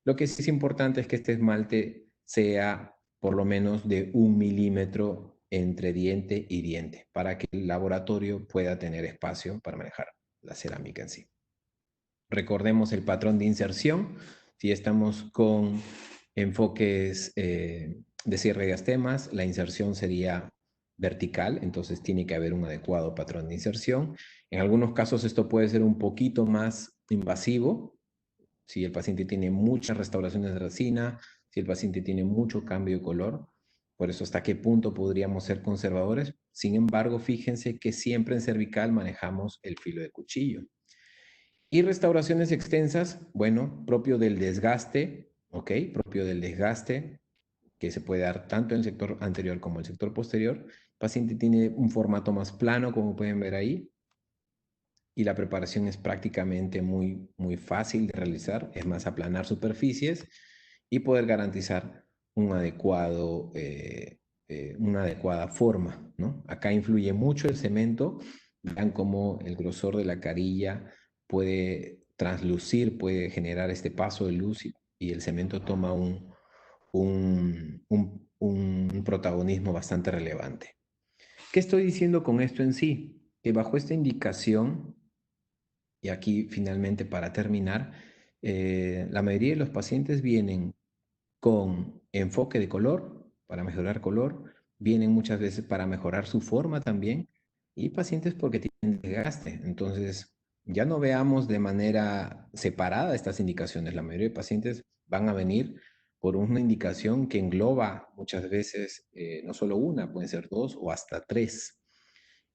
Lo que sí es importante es que este esmalte sea por lo menos de 1 milímetro entre diente y diente, para que el laboratorio pueda tener espacio para manejar la cerámica en sí. Recordemos el patrón de inserción. Si estamos con enfoques de cierre de diastemas, la inserción sería vertical, entonces tiene que haber un adecuado patrón de inserción. En algunos casos esto puede ser un poquito más invasivo, si el paciente tiene muchas restauraciones de resina, si el paciente tiene mucho cambio de color. Por eso, ¿hasta qué punto podríamos ser conservadores? Sin embargo, fíjense que siempre en cervical manejamos el filo de cuchillo. Y restauraciones extensas, bueno, propio del desgaste, ¿ok? Propio del desgaste que se puede dar tanto en el sector anterior como en el sector posterior. El paciente tiene un formato más plano, como pueden ver ahí, y la preparación es prácticamente muy fácil de realizar, es más aplanar superficies y poder garantizar un una adecuada forma, ¿no? Acá influye mucho el cemento, vean cómo el grosor de la carilla puede translucir, puede generar este paso de luz y el cemento toma un protagonismo bastante relevante. ¿Qué estoy diciendo con esto en sí? Que bajo esta indicación, y aquí finalmente para terminar, la mayoría de los pacientes vienen con enfoque de color, para mejorar color, vienen muchas veces para mejorar su forma también, y pacientes porque tienen desgaste. Entonces, ya no veamos de manera separada estas indicaciones. La mayoría de pacientes van a venir por una indicación que engloba muchas veces no solo una, pueden ser dos o hasta tres.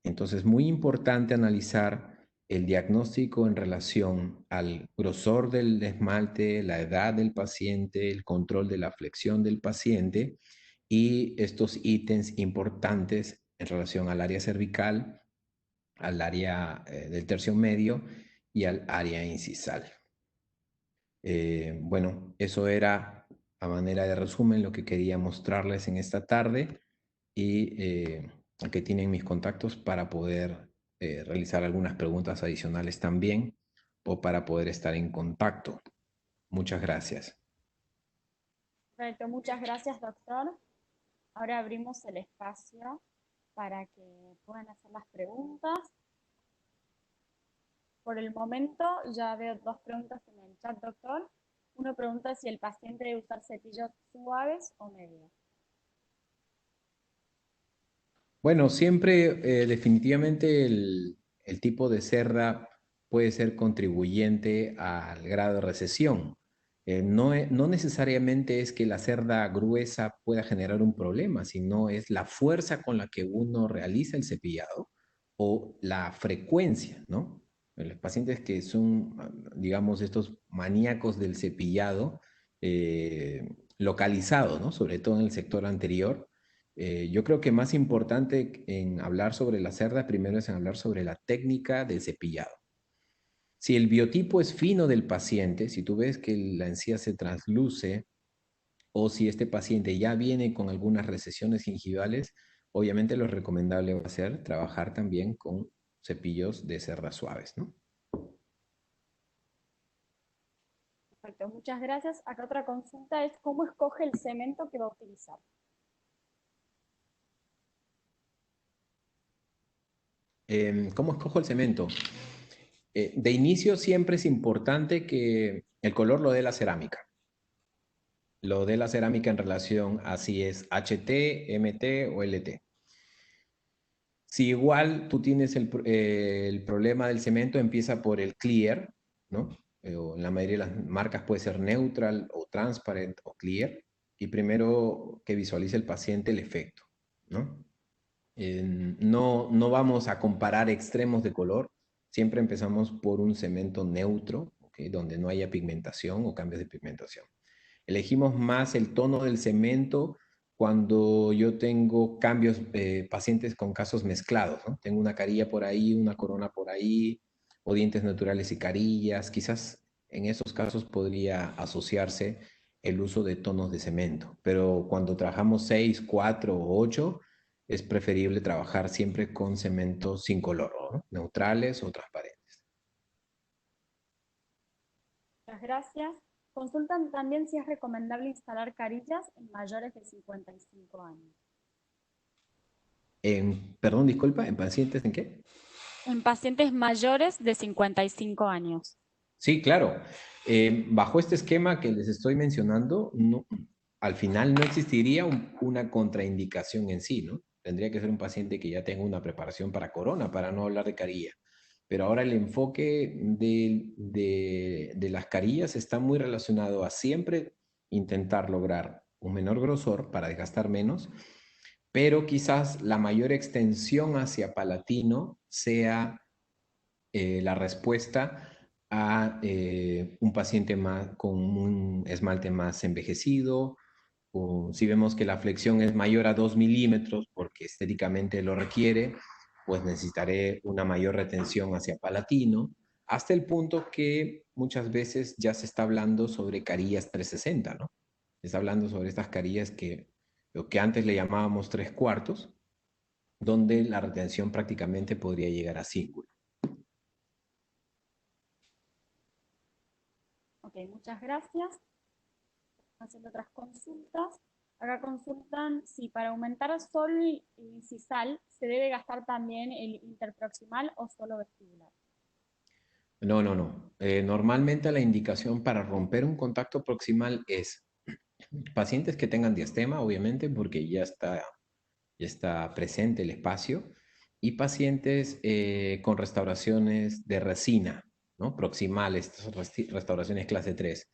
Entonces, muy importante analizar el diagnóstico en relación al grosor del esmalte, la edad del paciente, el control de la flexión del paciente y estos ítems importantes en relación al área cervical, al área del tercio medio y al área incisal. Bueno, eso era a manera de resumen lo que quería mostrarles en esta tarde, y aquí tienen mis contactos para poder realizar algunas preguntas adicionales también o para poder estar en contacto. Muchas gracias. Perfecto, muchas gracias, doctor. Ahora abrimos el espacio para que puedan hacer las preguntas. Por el momento ya veo dos preguntas en el chat, doctor. Uno pregunta si el paciente debe usar cepillos suaves o medios. Bueno, siempre definitivamente el tipo de cerda puede ser contribuyente al grado de recesión. No necesariamente es que la cerda gruesa pueda generar un problema, sino es la fuerza con la que uno realiza el cepillado o la frecuencia, ¿no? Los pacientes que son, digamos, estos maníacos del cepillado localizado, ¿no? Sobre todo en el sector anterior. Yo creo que más importante en hablar sobre la cerda, primero es en hablar sobre la técnica de cepillado. Si el biotipo es fino del paciente, si tú ves que la encía se transluce o si este paciente ya viene con algunas recesiones gingivales, obviamente lo recomendable va a ser trabajar también con cepillos de cerdas suaves, ¿no? Perfecto, muchas gracias. Acá otra consulta es cómo escoge el cemento que va a utilizar. ¿Cómo escojo el cemento? De inicio siempre es importante que el color lo dé la cerámica. Lo de la cerámica en relación a si es HT, MT o LT. Si igual tú tienes el problema del cemento, empieza por el clear, ¿no? O en la mayoría de las marcas puede ser neutral o transparent o clear. Y primero que visualice el paciente el efecto, ¿no? No vamos a comparar extremos de color. Siempre empezamos por un cemento neutro, ¿okay? Donde no haya pigmentación o cambios de pigmentación. Elegimos más el tono del cemento cuando yo tengo cambios, pacientes con casos mezclados, ¿no? Tengo una carilla por ahí, una corona por ahí, o dientes naturales y carillas. Quizás en esos casos podría asociarse el uso de tonos de cemento, pero cuando trabajamos 6, 4 o 8, es preferible trabajar siempre con cementos sin color, ¿no? Neutrales o transparentes. Muchas gracias. Consultan también si es recomendable instalar carillas en mayores de 55 años. Perdón, disculpa, ¿en pacientes en qué? En pacientes mayores de 55 años. Sí, claro. Bajo este esquema que les estoy mencionando, al final no existiría una contraindicación en sí, ¿no? Tendría que ser un paciente que ya tenga una preparación para corona, para no hablar de carilla. Pero ahora el enfoque de las carillas está muy relacionado a siempre intentar lograr un menor grosor para desgastar menos, pero quizás la mayor extensión hacia palatino sea la respuesta a un paciente más, con un esmalte más envejecido, o si vemos que la flexión es mayor a 2 milímetros porque estéticamente lo requiere, pues necesitaré una mayor retención hacia palatino, hasta el punto que muchas veces ya se está hablando sobre carillas 360, ¿no? Se está hablando sobre estas carillas que lo que antes le llamábamos tres cuartos, donde la retención prácticamente podría llegar a círculo. Ok, muchas gracias. Haciendo otras consultas. Acá consultan si para aumentar sol y sisal se debe gastar también el interproximal o solo vestibular. No, no, no. Normalmente la indicación para romper un contacto proximal es pacientes que tengan diastema, obviamente, porque ya está presente el espacio, y pacientes con restauraciones de resina, ¿no? Proximales, restauraciones clase 3.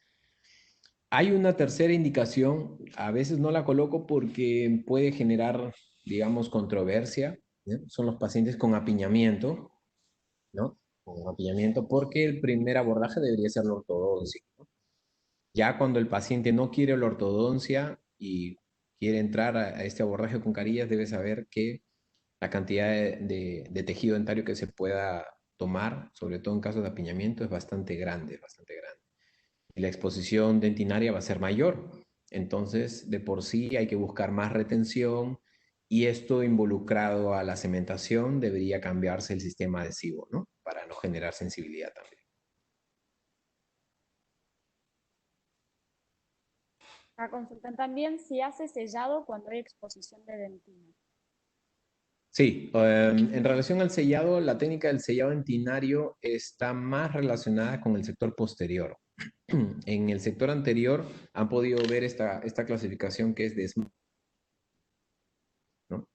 Hay una tercera indicación, a veces no la coloco porque puede generar, digamos, controversia, ¿no? Son los pacientes con apiñamiento, ¿no? Con apiñamiento, porque el primer abordaje debería ser la ortodoncia, ¿no? Ya cuando el paciente no quiere la ortodoncia y quiere entrar a este abordaje con carillas, debe saber que la cantidad de tejido dentario que se pueda tomar, sobre todo en casos de apiñamiento, es bastante grande, bastante grande. Y la exposición dentinaria va a ser mayor. Entonces, de por sí hay que buscar más retención y esto involucrado a la cementación debería cambiarse el sistema adhesivo, ¿no? Para no generar sensibilidad también. Acá consultan también si hace sellado cuando hay exposición de dentina. Sí, en relación al sellado, la técnica del sellado dentinario está más relacionada con el sector posterior. En el sector anterior han podido ver esta clasificación que es de SMART, ¿no?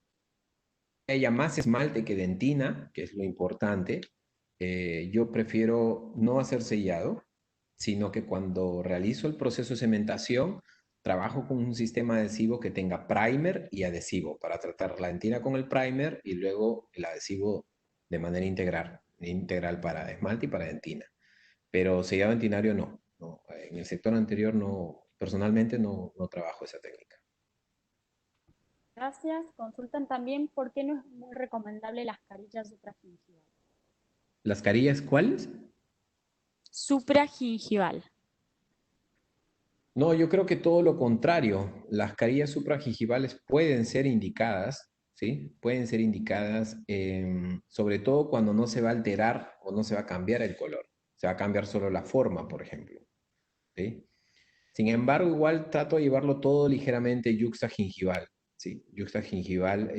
haya más esmalte que dentina, que es lo importante, yo prefiero no hacer sellado, sino que cuando realizo el proceso de cementación, trabajo con un sistema adhesivo que tenga primer y adhesivo para tratar la dentina con el primer y luego el adhesivo de manera integral para esmalte y para dentina. Pero sellado dentinario no, no. En el sector anterior no, personalmente no trabajo esa técnica. Gracias. Consultan también por qué no es muy recomendable las carillas supragingival. ¿Las carillas cuáles? Supragingival. No, yo creo que todo lo contrario. Las carillas supragingivales pueden ser indicadas, ¿sí? Pueden ser indicadas, sobre todo cuando no se va a alterar o no se va a cambiar el color. Se va a cambiar solo la forma, por ejemplo, ¿sí? Sin embargo, igual trato de llevarlo todo ligeramente yuxtagingival, ¿sí? Yuxtagingival,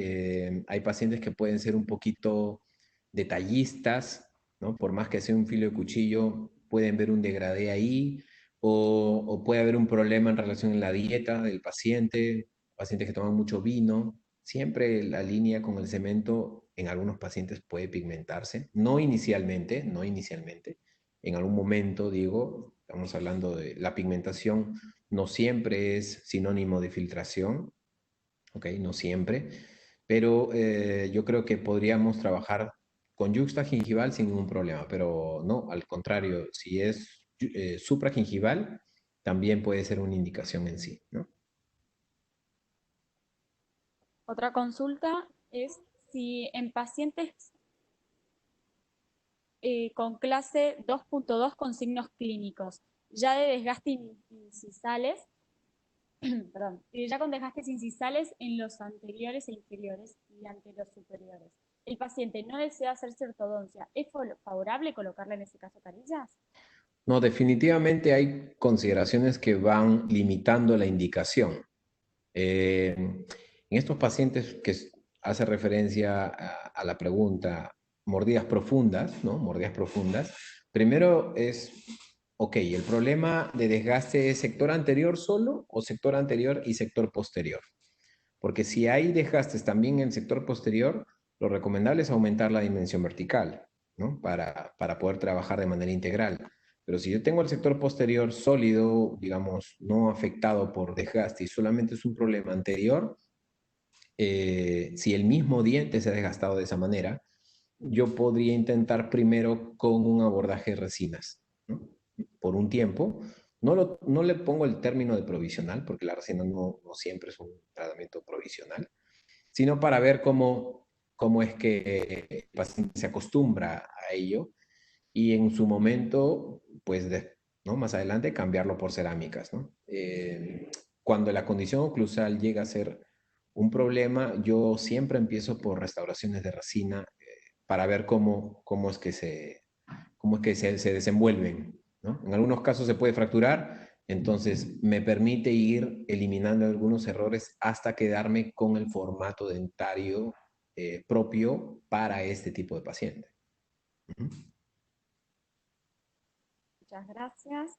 hay pacientes que pueden ser un poquito detallistas, ¿no? Por más que sea un filo de cuchillo, pueden ver un degradé ahí, o puede haber un problema en relación a la dieta del paciente, pacientes que toman mucho vino. Siempre la línea con el cemento en algunos pacientes puede pigmentarse, no inicialmente, no inicialmente, en algún momento, digo, estamos hablando de la pigmentación, no siempre es sinónimo de filtración, ¿ok? No siempre, pero yo creo que podríamos trabajar con yuxtagingival sin ningún problema, pero no, al contrario, si es supragingival, también puede ser una indicación en sí, ¿no? Otra consulta es si en pacientes con clase 2.2 con signos clínicos, ya de desgaste incisales, perdón, ya con desgastes incisales en los anteriores e inferiores y ante los superiores. El paciente no desea hacerse ortodoncia. ¿Es favorable colocarle en ese caso carillas? No, definitivamente hay consideraciones que van limitando la indicación. En estos pacientes que hace referencia a la pregunta mordidas profundas, ¿no? Mordidas profundas. Primero es, ok, ¿el problema de desgaste es sector anterior solo o sector anterior y sector posterior? Porque si hay desgastes también en el sector posterior, lo recomendable es aumentar la dimensión vertical, ¿no? Para poder trabajar de manera integral. Pero si yo tengo el sector posterior sólido, digamos, no afectado por desgaste y solamente es un problema anterior, si el mismo diente se ha desgastado de esa manera, yo podría intentar primero con un abordaje de resinas, ¿no? Por un tiempo. No le pongo el término de provisional, porque la resina no siempre es un tratamiento provisional, sino para ver cómo es que el paciente se acostumbra a ello y en su momento, pues, ¿no? Más adelante cambiarlo por cerámicas, ¿no? Cuando la condición oclusal llega a ser un problema, yo siempre empiezo por restauraciones de resina para ver cómo es que se desenvuelven, ¿no? En algunos casos se puede fracturar, entonces me permite ir eliminando algunos errores hasta quedarme con el formato dentario propio para este tipo de paciente. Uh -huh. Muchas gracias.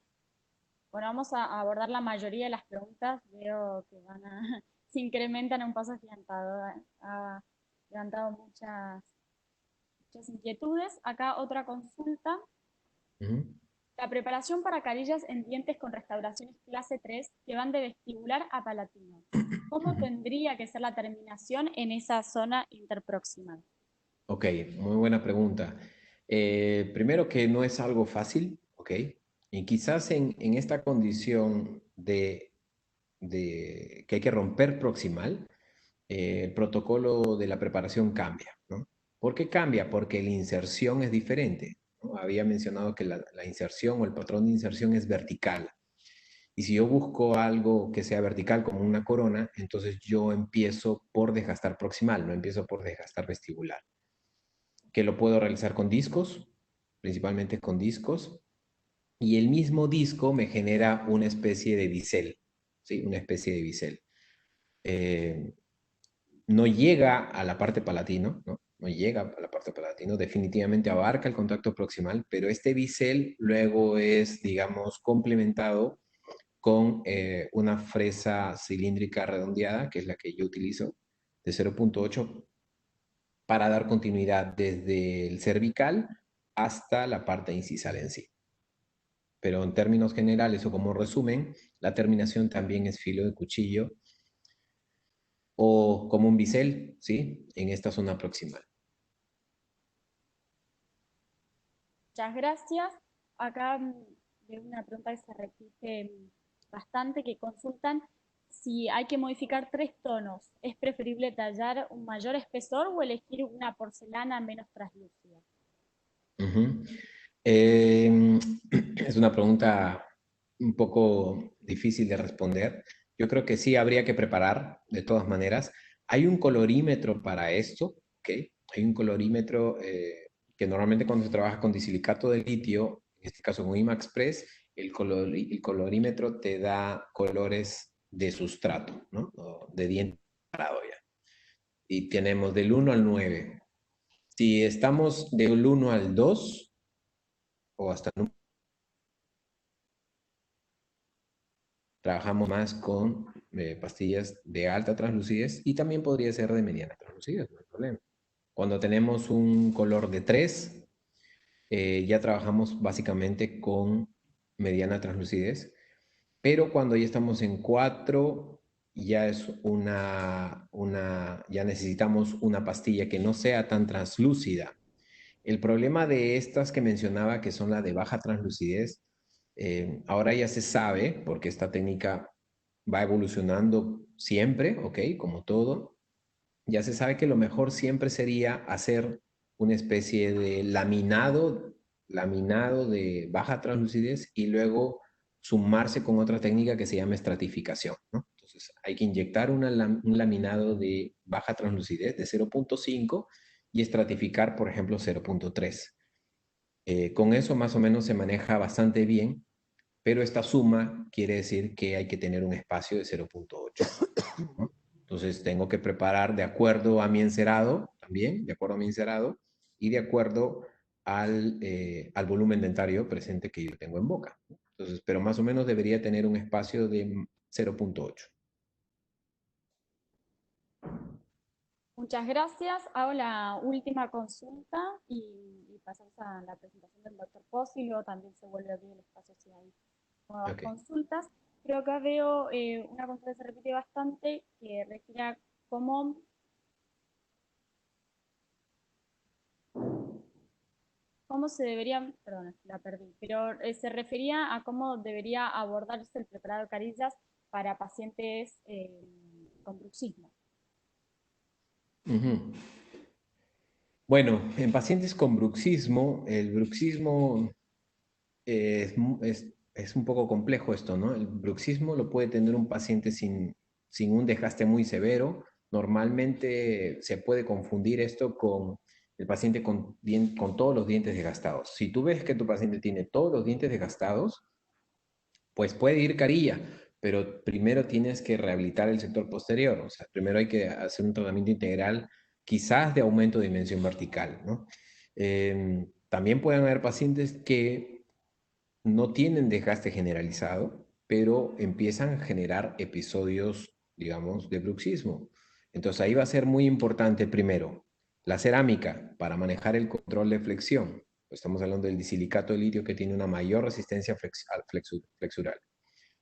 Bueno, vamos a abordar la mayoría de las preguntas. Veo que se incrementan a un paso agigantado. Ha levantado muchas inquietudes. Acá otra consulta. Uh -huh. La preparación para carillas en dientes con restauraciones clase 3 que van de vestibular a palatino. ¿Cómo tendría que ser la terminación en esa zona interproximal? Ok, muy buena pregunta. Primero que no es algo fácil, ok, y quizás en esta condición de que hay que romper proximal, el protocolo de la preparación cambia, ¿no? ¿Por qué cambia? Porque la inserción es diferente, ¿no? Había mencionado que la inserción o el patrón de inserción es vertical. Y si yo busco algo que sea vertical como una corona, entonces yo empiezo por desgastar proximal, no empiezo por desgastar vestibular. Que lo puedo realizar con discos, principalmente con discos, y el mismo disco me genera una especie de bisel, ¿sí? Una especie de bisel. Eh, no llega a la parte palatino, ¿no? No llega a la parte palatino, definitivamente abarca el contacto proximal, pero este bisel luego es, digamos, complementado con una fresa cilíndrica redondeada, que es la que yo utilizo, de 0.8 para dar continuidad desde el cervical hasta la parte incisal en sí. Pero en términos generales o como resumen, la terminación también es filo de cuchillo o como un bisel, ¿sí? En esta zona proximal. Muchas gracias. Acá de una pregunta que se repite bastante, que consultan si hay que modificar 3 tonos. ¿Es preferible tallar un mayor espesor o elegir una porcelana menos traslúcida? Ujú. Eh, es una pregunta un poco difícil de responder. Yo creo que sí habría que preparar, de todas maneras. Hay un colorímetro para esto, ¿ok? Hay un colorímetro que normalmente cuando se trabaja con disilicato de litio, en este caso con IMAXpress, el colorímetro te da colores de sustrato, ¿no? O de diente parado ya. Y tenemos del 1 al 9. Si estamos del 1 al 2 o hasta el trabajamos más con pastillas de alta translucidez y también podría ser de mediana translucidez, no hay problema. Cuando tenemos un color de 3, ya trabajamos básicamente con mediana translucidez, pero cuando ya estamos en 4, ya es ya necesitamos una pastilla que no sea tan translúcida. El problema de estas que mencionaba, que son la de baja translucidez, ahora ya se sabe, porque esta técnica va evolucionando siempre, ¿ok? Como todo, ya se sabe que lo mejor siempre sería hacer una especie de laminado de baja translucidez y luego sumarse con otra técnica que se llama estratificación, ¿no? Entonces hay que inyectar un laminado de baja translucidez de 0.5 y estratificar, por ejemplo, 0.3. Con eso más o menos se maneja bastante bien, pero esta suma quiere decir que hay que tener un espacio de 0.8, ¿no? Entonces tengo que preparar de acuerdo a mi encerado, también, de acuerdo a mi encerado, y de acuerdo al volumen dentario presente que yo tengo en boca. Entonces, pero más o menos debería tener un espacio de 0.8. Muchas gracias. Hago la última consulta y pasamos a la presentación del doctor Pozzi y luego también se vuelve a abrir el espacio si hay nuevas Ok. consultas. Pero acá veo una consulta que se repite bastante que refiere a cómo se debería, perdón, la perdí, pero se refería a cómo debería abordarse el preparado de carillas para pacientes con bruxismo. Ujú. Bueno, en pacientes con bruxismo, el bruxismo es un poco complejo esto, ¿no? El bruxismo lo puede tener un paciente sin un desgaste muy severo. Normalmente se puede confundir esto con el paciente con todos los dientes desgastados. Si tú ves que tu paciente tiene todos los dientes desgastados, pues puede ir carilla, pero primero tienes que rehabilitar el sector posterior. O sea, primero hay que hacer un tratamiento integral, quizás de aumento de dimensión vertical, ¿no? También pueden haber pacientes que no tienen desgaste generalizado, pero empiezan a generar episodios, digamos, de bruxismo. Entonces ahí va a ser muy importante primero la cerámica para manejar el control de flexión. Estamos hablando del disilicato de litio que tiene una mayor resistencia flexural.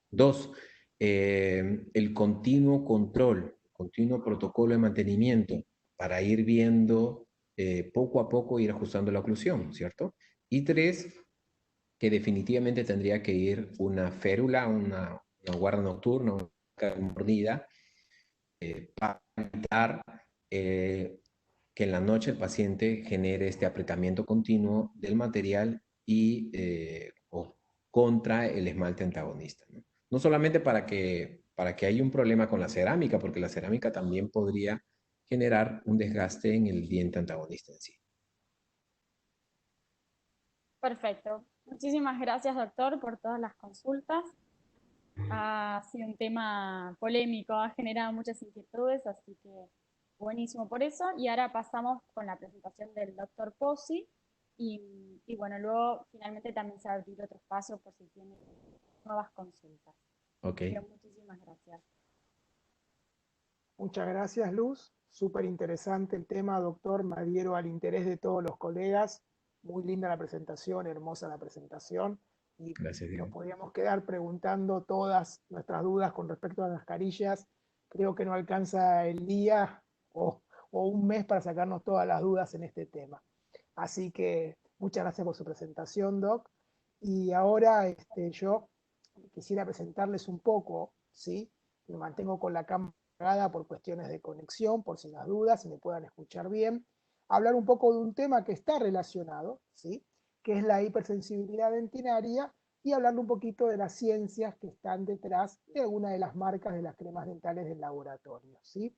Dos, el continuo control, continuo protocolo de mantenimiento para ir viendo poco a poco, ir ajustando la oclusión, ¿cierto? Y tres, que definitivamente tendría que ir una férula, una guarda nocturna, una mordida, para evitar que en la noche el paciente genere este apretamiento continuo del material o contra el esmalte antagonista, ¿no? No solamente para que haya un problema con la cerámica, porque la cerámica también podría generar un desgaste en el diente antagonista en sí. Perfecto. Muchísimas gracias, doctor, por todas las consultas. Ha sido un tema polémico, ha generado muchas inquietudes, así que buenísimo por eso. Y ahora pasamos con la presentación del doctor Pozzi. Y bueno, luego finalmente también se va a abrir otro espacio por si tiene nuevas consultas. Ok. Pero muchísimas gracias. Muchas gracias, Luz. Súper interesante el tema, doctor. Me adhiero al interés de todos los colegas. Muy linda la presentación, hermosa la presentación. Y Gracias, nos Diego. podríamos quedar preguntando todas nuestras dudas con respecto a las mascarillas. Creo que no alcanza el día o un mes para sacarnos todas las dudas en este tema. Así que muchas gracias por su presentación, Doc. Y ahora yo quisiera presentarles un poco, ¿sí? Me mantengo con la cámara apagada por cuestiones de conexión, por si las dudas, si me puedan escuchar bien. Hablar un poco de un tema que está relacionado, ¿sí? Que es la hipersensibilidad dentinaria y hablar un poquito de las ciencias que están detrás de algunas de las marcas de las cremas dentales del laboratorio, ¿sí?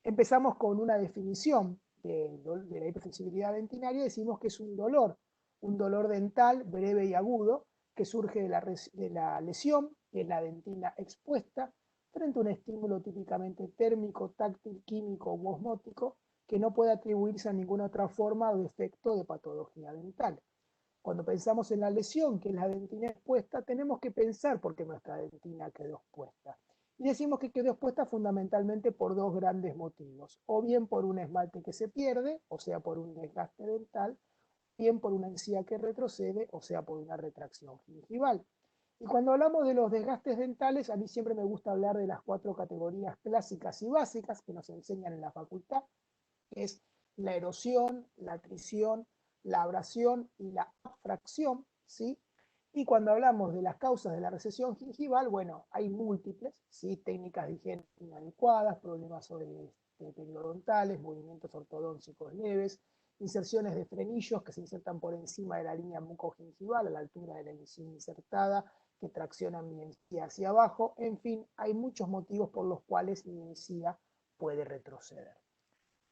Empezamos con una definición de la hipersensibilidad dentinaria. Decimos que es un dolor dental breve y agudo que surge de la lesión, que es la dentina expuesta, frente a un estímulo típicamente térmico, táctil, químico u osmótico, que no puede atribuirse a ninguna otra forma o defecto de patología dental. Cuando pensamos en la lesión, que es la dentina expuesta, tenemos que pensar por qué nuestra dentina quedó expuesta. Y decimos que quedó expuesta fundamentalmente por dos grandes motivos. O bien por un esmalte que se pierde, o sea, por un desgaste dental, o bien por una encía que retrocede, o sea, por una retracción gingival. Y cuando hablamos de los desgastes dentales, a mí siempre me gusta hablar de las cuatro categorías clásicas y básicas que nos enseñan en la facultad, que es la erosión, la atrición, la abrasión y la abfracción, ¿sí? Y cuando hablamos de las causas de la recesión gingival, bueno, hay múltiples, ¿sí? Técnicas de higiene inadecuadas, problemas periodontales, movimientos ortodóncicos leves, inserciones de frenillos que se insertan por encima de la línea mucogingival a la altura de la encía insertada, que traccionan mi encía hacia abajo. En fin, hay muchos motivos por los cuales mi encía puede retroceder.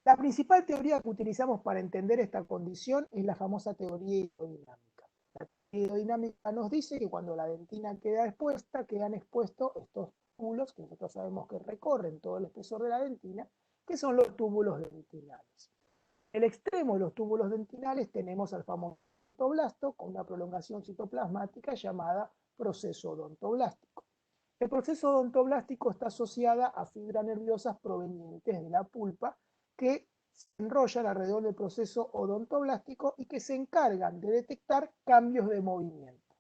La principal teoría que utilizamos para entender esta condición es la famosa teoría hidrodinámica. La teoría hidrodinámica nos dice que cuando la dentina queda expuesta, quedan expuestos estos túbulos que nosotros sabemos que recorren todo el espesor de la dentina, que son los túbulos dentinales. En el extremo de los túbulos dentinales tenemos al famoso odontoblasto con una prolongación citoplasmática llamada proceso odontoblástico. El proceso odontoblástico está asociada a fibras nerviosas provenientes de la pulpa que se enrollan alrededor del proceso odontoblástico y que se encargan de detectar cambios de movimiento.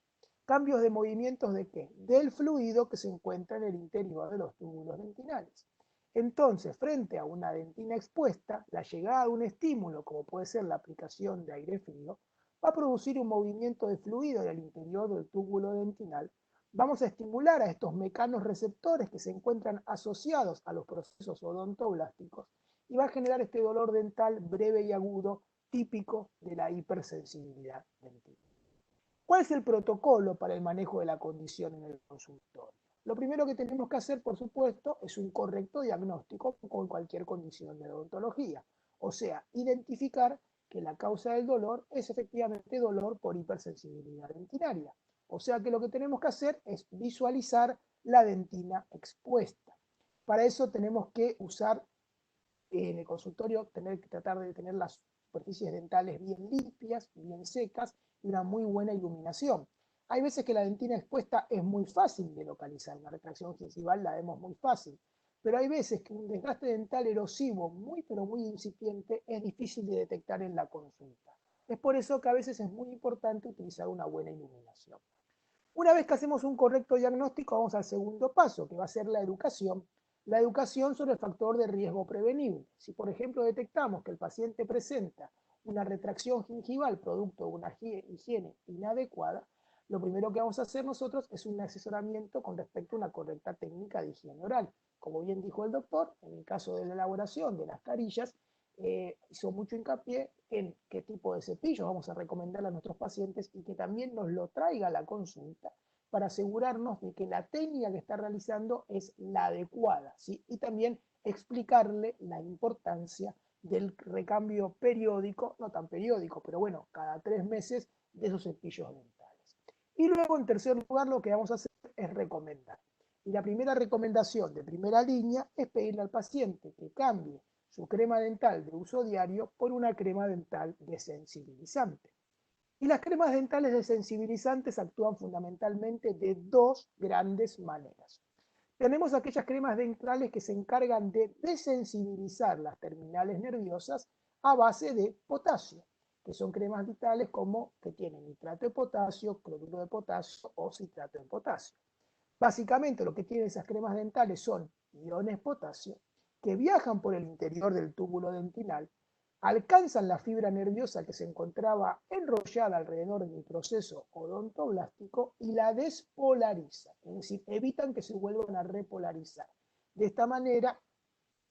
¿Cambios de movimientos de qué? Del fluido que se encuentra en el interior de los túbulos dentinales. Entonces, frente a una dentina expuesta, la llegada de un estímulo, como puede ser la aplicación de aire frío, va a producir un movimiento de fluido en el interior del túbulo dentinal. Vamos a estimular a estos mecanos receptores que se encuentran asociados a los procesos odontoblásticos y va a generar este dolor dental breve y agudo típico de la hipersensibilidad dental. ¿Cuál es el protocolo para el manejo de la condición en el consultorio? Lo primero que tenemos que hacer, por supuesto, es un correcto diagnóstico con cualquier condición de odontología. O sea, identificar que la causa del dolor es efectivamente dolor por hipersensibilidad dentinaria. O sea que lo que tenemos que hacer es visualizar la dentina expuesta. Para eso tenemos que usar en el consultorio, tener que tratar de tener las superficies dentales bien limpias, bien secas y una muy buena iluminación. Hay veces que la dentina expuesta es muy fácil de localizar, la retracción gingival la vemos muy fácil, pero hay veces que un desgaste dental erosivo muy pero muy incipiente es difícil de detectar en la consulta. Es por eso que a veces es muy importante utilizar una buena iluminación. Una vez que hacemos un correcto diagnóstico, vamos al segundo paso, que va a ser la educación. La educación sobre el factor de riesgo prevenible. Si, por ejemplo, detectamos que el paciente presenta una retracción gingival producto de una higiene inadecuada, lo primero que vamos a hacer nosotros es un asesoramiento con respecto a una correcta técnica de higiene oral. Como bien dijo el doctor, en el caso de la elaboración de las carillas, hizo mucho hincapié en qué tipo de cepillos vamos a recomendarle a nuestros pacientes y que también nos lo traiga a la consulta para asegurarnos de que la técnica que está realizando es la adecuada, ¿sí? Y también explicarle la importancia del recambio periódico, no tan periódico, pero bueno, cada 3 meses de esos cepillos dentales. Y luego, en tercer lugar, lo que vamos a hacer es recomendar. Y la primera recomendación de primera línea es pedirle al paciente que cambie su crema dental de uso diario por una crema dental desensibilizante. Y las cremas dentales desensibilizantes actúan fundamentalmente de dos grandes maneras. Tenemos aquellas cremas dentales que se encargan de desensibilizar las terminales nerviosas a base de potasio, que son cremas dentales como que tienen nitrato de potasio, cloruro de potasio o citrato de potasio. Básicamente lo que tienen esas cremas dentales son iones potasio que viajan por el interior del túbulo dentinal, alcanzan la fibra nerviosa que se encontraba enrollada alrededor del proceso odontoblástico y la despolarizan, es decir, evitan que se vuelvan a repolarizar. De esta manera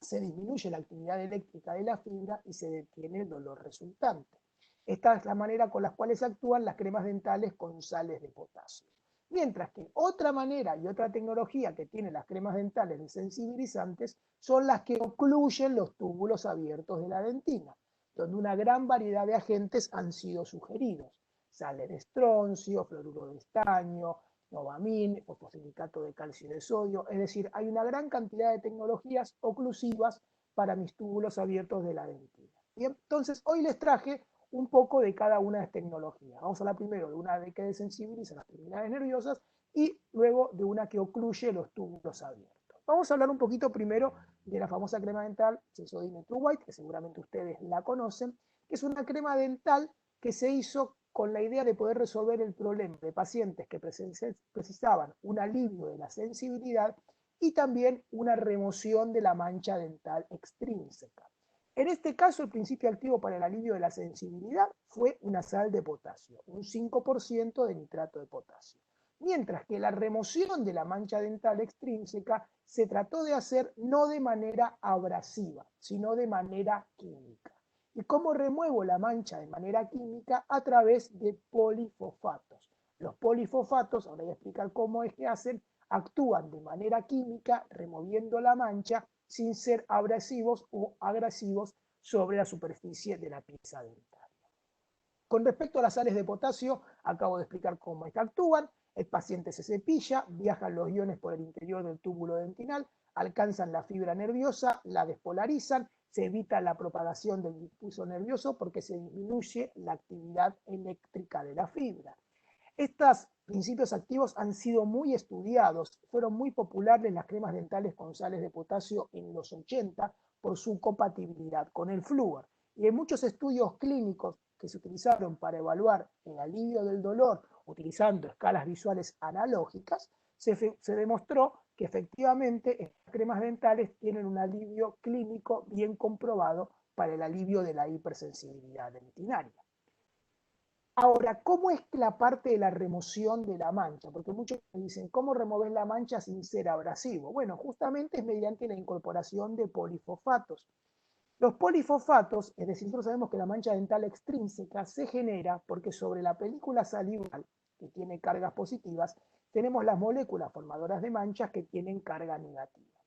se disminuye la actividad eléctrica de la fibra y se detiene el dolor resultante. Esta es la manera con la cual actúan las cremas dentales con sales de potasio. Mientras que otra manera y otra tecnología que tienen las cremas dentales desensibilizantes son las que ocluyen los túbulos abiertos de la dentina, donde una gran variedad de agentes han sido sugeridos. Sales de estroncio, fluoruro de estaño, Novamin, fosfosilicato de calcio y de sodio. Es decir, hay una gran cantidad de tecnologías oclusivas para mis túbulos abiertos de la dentina. Y entonces hoy les traje un poco de cada una de las tecnologías. Vamos a hablar primero de una que desensibiliza las terminales nerviosas y luego de una que ocluye los túbulos abiertos. Vamos a hablar un poquito primero de la famosa crema dental Sensodyne True White, que seguramente ustedes la conocen, que es una crema dental que se hizo con la idea de poder resolver el problema de pacientes que precisaban un alivio de la sensibilidad y también una remoción de la mancha dental extrínseca. En este caso, el principio activo para el alivio de la sensibilidad fue una sal de potasio, un 5% de nitrato de potasio. Mientras que la remoción de la mancha dental extrínseca se trató de hacer no de manera abrasiva, sino de manera química. ¿Y cómo remuevo la mancha de manera química? A través de polifosfatos. Los polifosfatos, ahora voy a explicar cómo es que hacen, actúan de manera química removiendo la mancha sin ser abrasivos o agresivos sobre la superficie de la pieza dentaria. Con respecto a las sales de potasio, acabo de explicar cómo es que actúan. El paciente se cepilla, viajan los iones por el interior del túbulo dentinal, alcanzan la fibra nerviosa, la despolarizan, se evita la propagación del difuso nervioso porque se disminuye la actividad eléctrica de la fibra. Estos principios activos han sido muy estudiados, fueron muy populares las cremas dentales con sales de potasio en los 80 por su compatibilidad con el flúor. Y en muchos estudios clínicos que se utilizaron para evaluar el alivio del dolor utilizando escalas visuales analógicas, se demostró que efectivamente estas cremas dentales tienen un alivio clínico bien comprobado para el alivio de la hipersensibilidad dentinaria. Ahora, ¿cómo es la parte de la remoción de la mancha? Porque muchos me dicen, ¿cómo remover la mancha sin ser abrasivo? Bueno, justamente es mediante la incorporación de polifosfatos. Los polifosfatos, es decir, nosotros sabemos que la mancha dental extrínseca se genera porque sobre la película salival, que tiene cargas positivas, tenemos las moléculas formadoras de manchas que tienen carga negativa.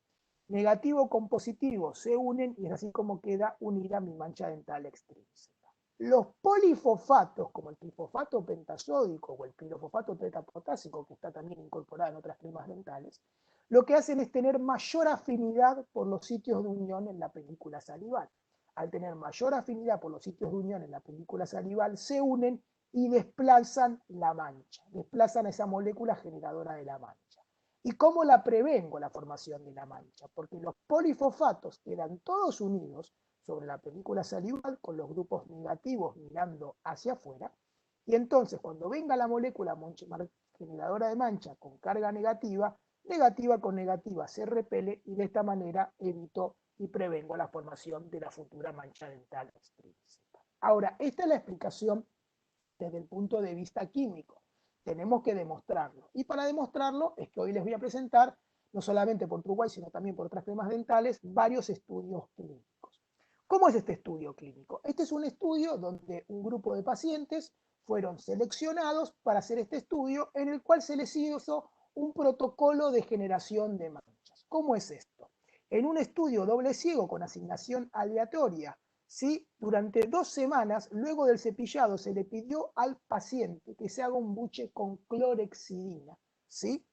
Negativo con positivo se unen y es así como queda unida mi mancha dental extrínseca. Los polifosfatos, como el trifosfato pentasódico o el pirofosfato tetapotásico, que está también incorporado en otras cremas dentales, lo que hacen es tener mayor afinidad por los sitios de unión en la película salival. Al tener mayor afinidad por los sitios de unión en la película salival, se unen y desplazan la mancha, desplazan esa molécula generadora de la mancha. ¿Y cómo la prevengo la formación de la mancha? Porque los polifosfatos quedan todos unidos sobre la película salival con los grupos negativos mirando hacia afuera, y entonces cuando venga la molécula generadora de mancha con carga negativa, negativa con negativa se repele y de esta manera evito y prevengo la formación de la futura mancha dental extrínseca. Ahora, esta es la explicación desde el punto de vista químico. Tenemos que demostrarlo. Y para demostrarlo es que hoy les voy a presentar, no solamente por True White, sino también por otras cremas dentales, varios estudios clínicos. ¿Cómo es este estudio clínico? Este es un estudio donde un grupo de pacientes fueron seleccionados para hacer este estudio en el cual se les hizo un protocolo de generación de manchas. ¿Cómo es esto? En un estudio doble ciego con asignación aleatoria, ¿sí? Durante 2 semanas, luego del cepillado, se le pidió al paciente que se haga un buche con clorexidina, ¿sí?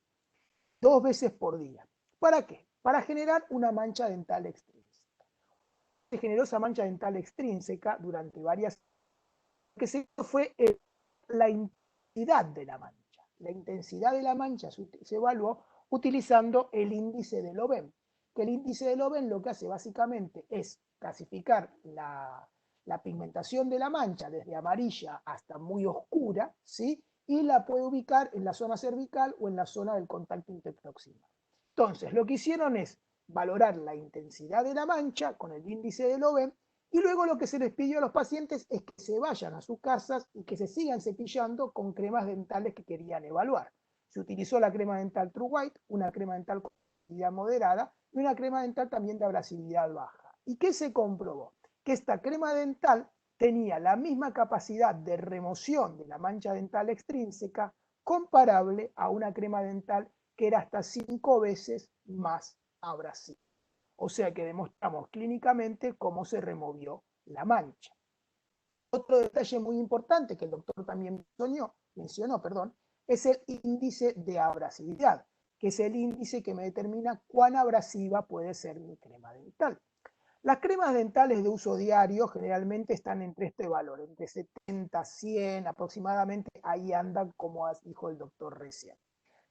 2 veces por día. ¿Para qué? Para generar una mancha dental extrínseca. Se generó esa mancha dental extrínseca durante varias. Lo que se hizo fue la intensidad de la mancha. La intensidad de la mancha se evaluó utilizando el índice de Loven, que el índice de Loven lo que hace básicamente es clasificar la pigmentación de la mancha desde amarilla hasta muy oscura, ¿sí? Y la puede ubicar en la zona cervical o en la zona del contacto interproximal. Entonces, lo que hicieron es valorar la intensidad de la mancha con el índice de Loven y luego lo que se les pidió a los pacientes es que se vayan a sus casas y que se sigan cepillando con cremas dentales que querían evaluar. Se utilizó la crema dental True White, una crema dental con abrasividad moderada y una crema dental también de abrasividad baja. ¿Y qué se comprobó? Que esta crema dental tenía la misma capacidad de remoción de la mancha dental extrínseca comparable a una crema dental que era hasta 5 veces más abrasiva. O sea que demostramos clínicamente cómo se removió la mancha. Otro detalle muy importante que el doctor también mencionó, es el índice de abrasividad, que es el índice que me determina cuán abrasiva puede ser mi crema dental. Las cremas dentales de uso diario generalmente están entre este valor, entre 70, 100 aproximadamente, ahí andan como dijo el doctor recién.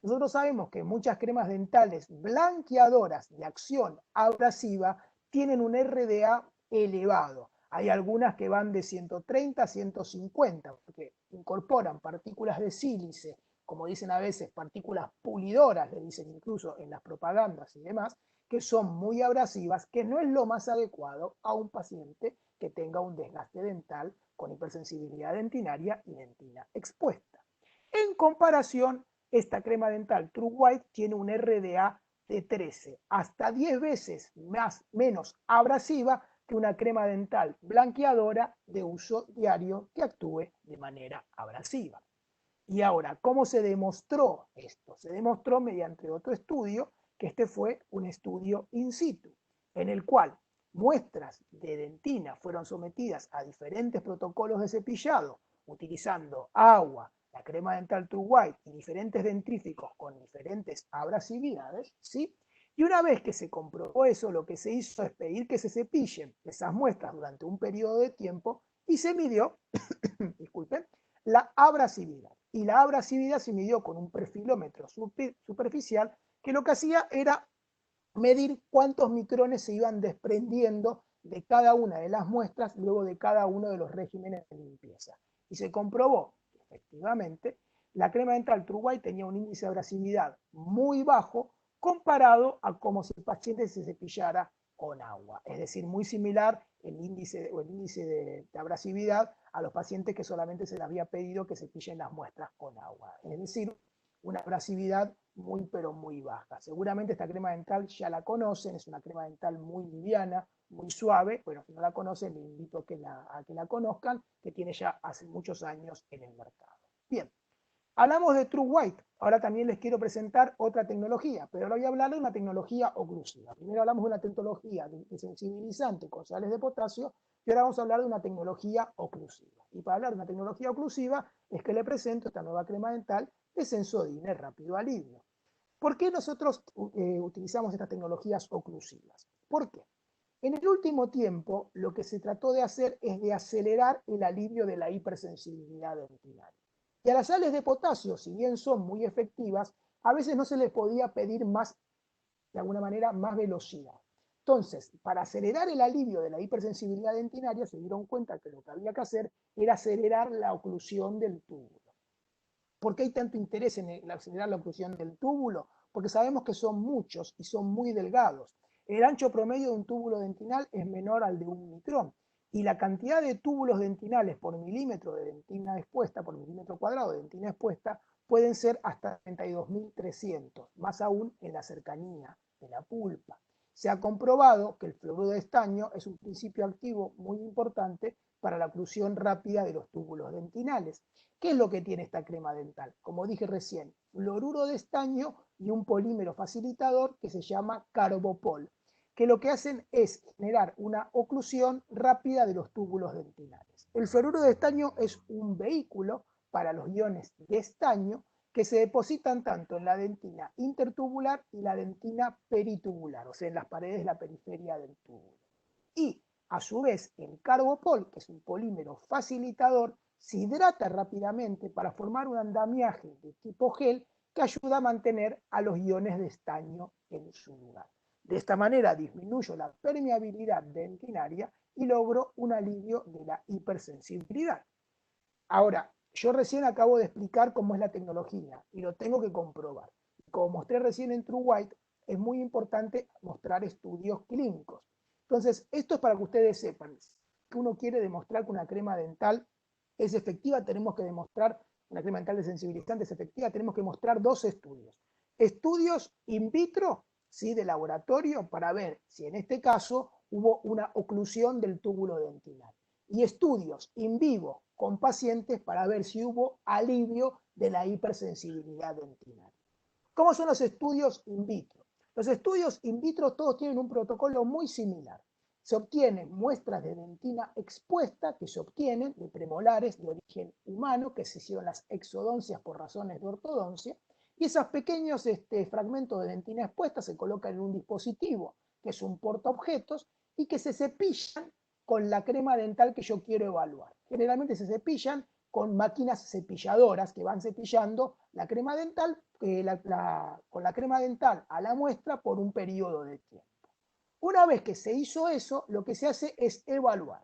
Nosotros sabemos que muchas cremas dentales blanqueadoras de acción abrasiva tienen un RDA elevado. Hay algunas que van de 130 a 150, porque incorporan partículas de sílice, como dicen a veces, partículas pulidoras, le dicen incluso en las propagandas y demás, que son muy abrasivas, que no es lo más adecuado a un paciente que tenga un desgaste dental con hipersensibilidad dentinaria y dentina expuesta. En comparación, esta crema dental True White tiene un RDA de 13, hasta 10 veces menos abrasiva que una crema dental blanqueadora de uso diario que actúe de manera abrasiva. Y ahora, ¿cómo se demostró esto? Se demostró mediante otro estudio, que este fue un estudio in situ, en el cual muestras de dentina fueron sometidas a diferentes protocolos de cepillado, utilizando agua, la crema dental True White y diferentes dentríficos con diferentes abrasividades, ¿sí? Y una vez que se comprobó eso, lo que se hizo es pedir que se cepillen esas muestras durante un periodo de tiempo y se midió, disculpen, la abrasividad. Y la abrasividad se midió con un perfilómetro superficial que lo que hacía era medir cuántos micrones se iban desprendiendo de cada una de las muestras luego de cada uno de los regímenes de limpieza. Y se comprobó que efectivamente la crema dental True White tenía un índice de abrasividad muy bajo comparado a como si el paciente se cepillara con agua. Es decir, muy similar el índice de abrasividad a los pacientes que solamente se les había pedido que cepillen las muestras con agua. Es decir, una abrasividad muy pero muy baja. Seguramente esta crema dental ya la conocen, es una crema dental muy liviana, muy suave. Bueno, si no la conocen, les invito a que la conozcan, que tiene ya hace muchos años en el mercado. Bien, hablamos de True White, ahora también les quiero presentar otra tecnología, pero ahora voy a hablar de una tecnología oclusiva. Primero hablamos de una tecnología de sensibilizante con sales de potasio, y ahora vamos a hablar de una tecnología oclusiva. Y para hablar de una tecnología oclusiva es que le presento esta nueva crema dental de Sensodyne Rápido Alivio. ¿Por qué nosotros utilizamos estas tecnologías oclusivas? ¿Por qué? En el último tiempo, lo que se trató de hacer es de acelerar el alivio de la hipersensibilidad dentinaria. Y a las sales de potasio, si bien son muy efectivas, a veces no se les podía pedir más, de alguna manera, más velocidad. Entonces, para acelerar el alivio de la hipersensibilidad dentinaria, se dieron cuenta que lo que había que hacer era acelerar la oclusión del túbulo. ¿Por qué hay tanto interés en acelerar la oclusión del túbulo? Porque sabemos que son muchos y son muy delgados. El ancho promedio de un túbulo dentinal es menor al de 1 micrón. Y la cantidad de túbulos dentinales por milímetro de dentina expuesta, por milímetro cuadrado de dentina expuesta, pueden ser hasta 32.300, más aún en la cercanía de la pulpa. Se ha comprobado que el fluoruro de estaño es un principio activo muy importante para la oclusión rápida de los túbulos dentinales. ¿Qué es lo que tiene esta crema dental? Como dije recién, fluoruro de estaño y un polímero facilitador que se llama Carbopol, que lo que hacen es generar una oclusión rápida de los túbulos dentinales. El fluoruro de estaño es un vehículo para los iones de estaño que se depositan tanto en la dentina intertubular y la dentina peritubular, o sea, en las paredes de la periferia del túbulo. Y a su vez, el Carbopol, que es un polímero facilitador, se hidrata rápidamente para formar un andamiaje de tipo gel que ayuda a mantener a los iones de estaño en su lugar. De esta manera disminuyo la permeabilidad dentinaria y logro un alivio de la hipersensibilidad. Ahora, yo recién acabo de explicar cómo es la tecnología y lo tengo que comprobar. Como mostré recién en TrueWhite, es muy importante mostrar estudios clínicos. Entonces, esto es para que ustedes sepan que uno quiere demostrar que una crema dental es efectiva, tenemos que demostrar, una crema dental desensibilizante es efectiva, tenemos que mostrar dos estudios. Estudios in vitro, ¿sí?, de laboratorio, para ver si en este caso hubo una oclusión del túbulo dentinal. Y estudios in vivo con pacientes para ver si hubo alivio de la hipersensibilidad dentinal. ¿Cómo son los estudios in vitro? Los estudios in vitro todos tienen un protocolo muy similar. Se obtienen muestras de dentina expuesta que se obtienen de premolares de origen humano, que se hicieron las exodoncias por razones de ortodoncia, y esos pequeños fragmentos de dentina expuesta se colocan en un dispositivo, que es un portaobjetos, y que se cepillan con la crema dental que yo quiero evaluar. Generalmente se cepillan con máquinas cepilladoras que van cepillando la crema dental, con la crema dental a la muestra por un periodo de tiempo. Una vez que se hizo eso, lo que se hace es evaluar.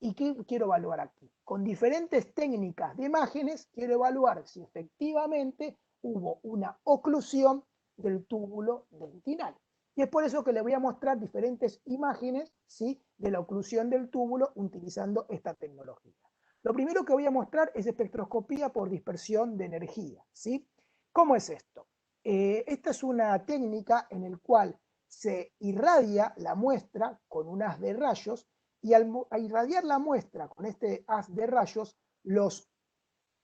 ¿Y qué quiero evaluar aquí? Con diferentes técnicas de imágenes, quiero evaluar si efectivamente hubo una oclusión del túbulo dentinal. Y es por eso que les voy a mostrar diferentes imágenes, ¿sí?, de la oclusión del túbulo utilizando esta tecnología. Lo primero que voy a mostrar es espectroscopía por dispersión de energía, ¿sí? ¿Cómo es esto? Esta es una técnica en la cual se irradia la muestra con un haz de rayos y al irradiar la muestra con este haz de rayos, los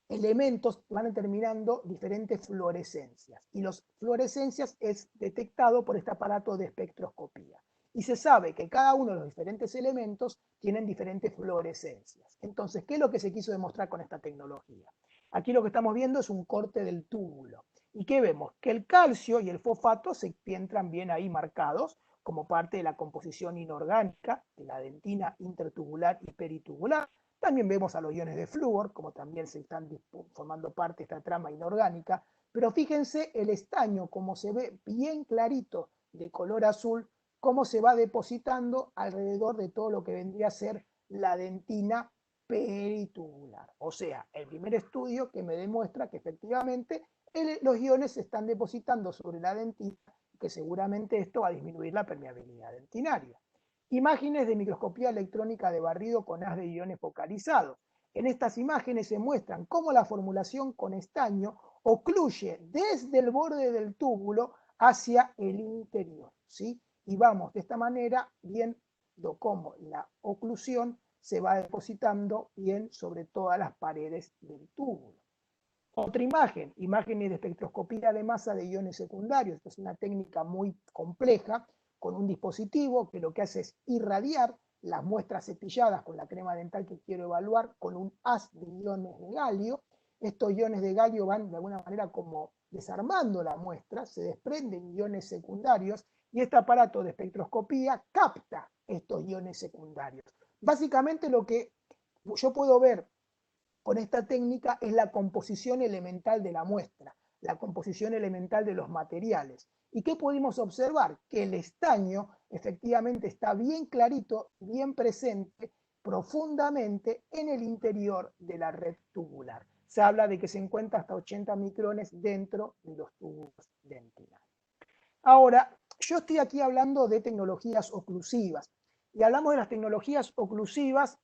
elementos van determinando diferentes fluorescencias y las fluorescencias es detectado por este aparato de espectroscopía y se sabe que cada uno de los diferentes elementos tienen diferentes fluorescencias. Entonces, ¿qué es lo que se quiso demostrar con esta tecnología? Aquí lo que estamos viendo es un corte del túbulo. ¿Y qué vemos? Que el calcio y el fosfato se encuentran bien ahí marcados como parte de la composición inorgánica de la dentina intertubular y peritubular. También vemos a los iones de flúor, como también se están formando parte de esta trama inorgánica. Pero fíjense el estaño, como se ve bien clarito de color azul, cómo se va depositando alrededor de todo lo que vendría a ser la dentina peritubular. O sea, el primer estudio que me demuestra que efectivamente los iones se están depositando sobre la dentina, que seguramente esto va a disminuir la permeabilidad dentinaria. Imágenes de microscopía electrónica de barrido con haz de iones focalizados. En estas imágenes se muestran cómo la formulación con estaño ocluye desde el borde del túbulo hacia el interior, ¿sí? Y vamos de esta manera viendo cómo la oclusión se va depositando bien sobre todas las paredes del túbulo. Otra imagen, imágenes de espectroscopía de masa de iones secundarios. Esta es una técnica muy compleja con un dispositivo que lo que hace es irradiar las muestras cepilladas con la crema dental que quiero evaluar con un haz de iones de galio. Estos iones de galio van de alguna manera como desarmando la muestra, se desprenden iones secundarios y este aparato de espectroscopía capta estos iones secundarios. Básicamente lo que yo puedo ver con esta técnica es la composición elemental de la muestra, la composición elemental de los materiales. ¿Y qué pudimos observar? Que el estaño efectivamente está bien clarito, bien presente, profundamente en el interior de la red tubular. Se habla de que se encuentra hasta 80 micrones dentro de los túbulos dentinales. Ahora, yo estoy aquí hablando de tecnologías oclusivas. Y hablamos de las tecnologías oclusivas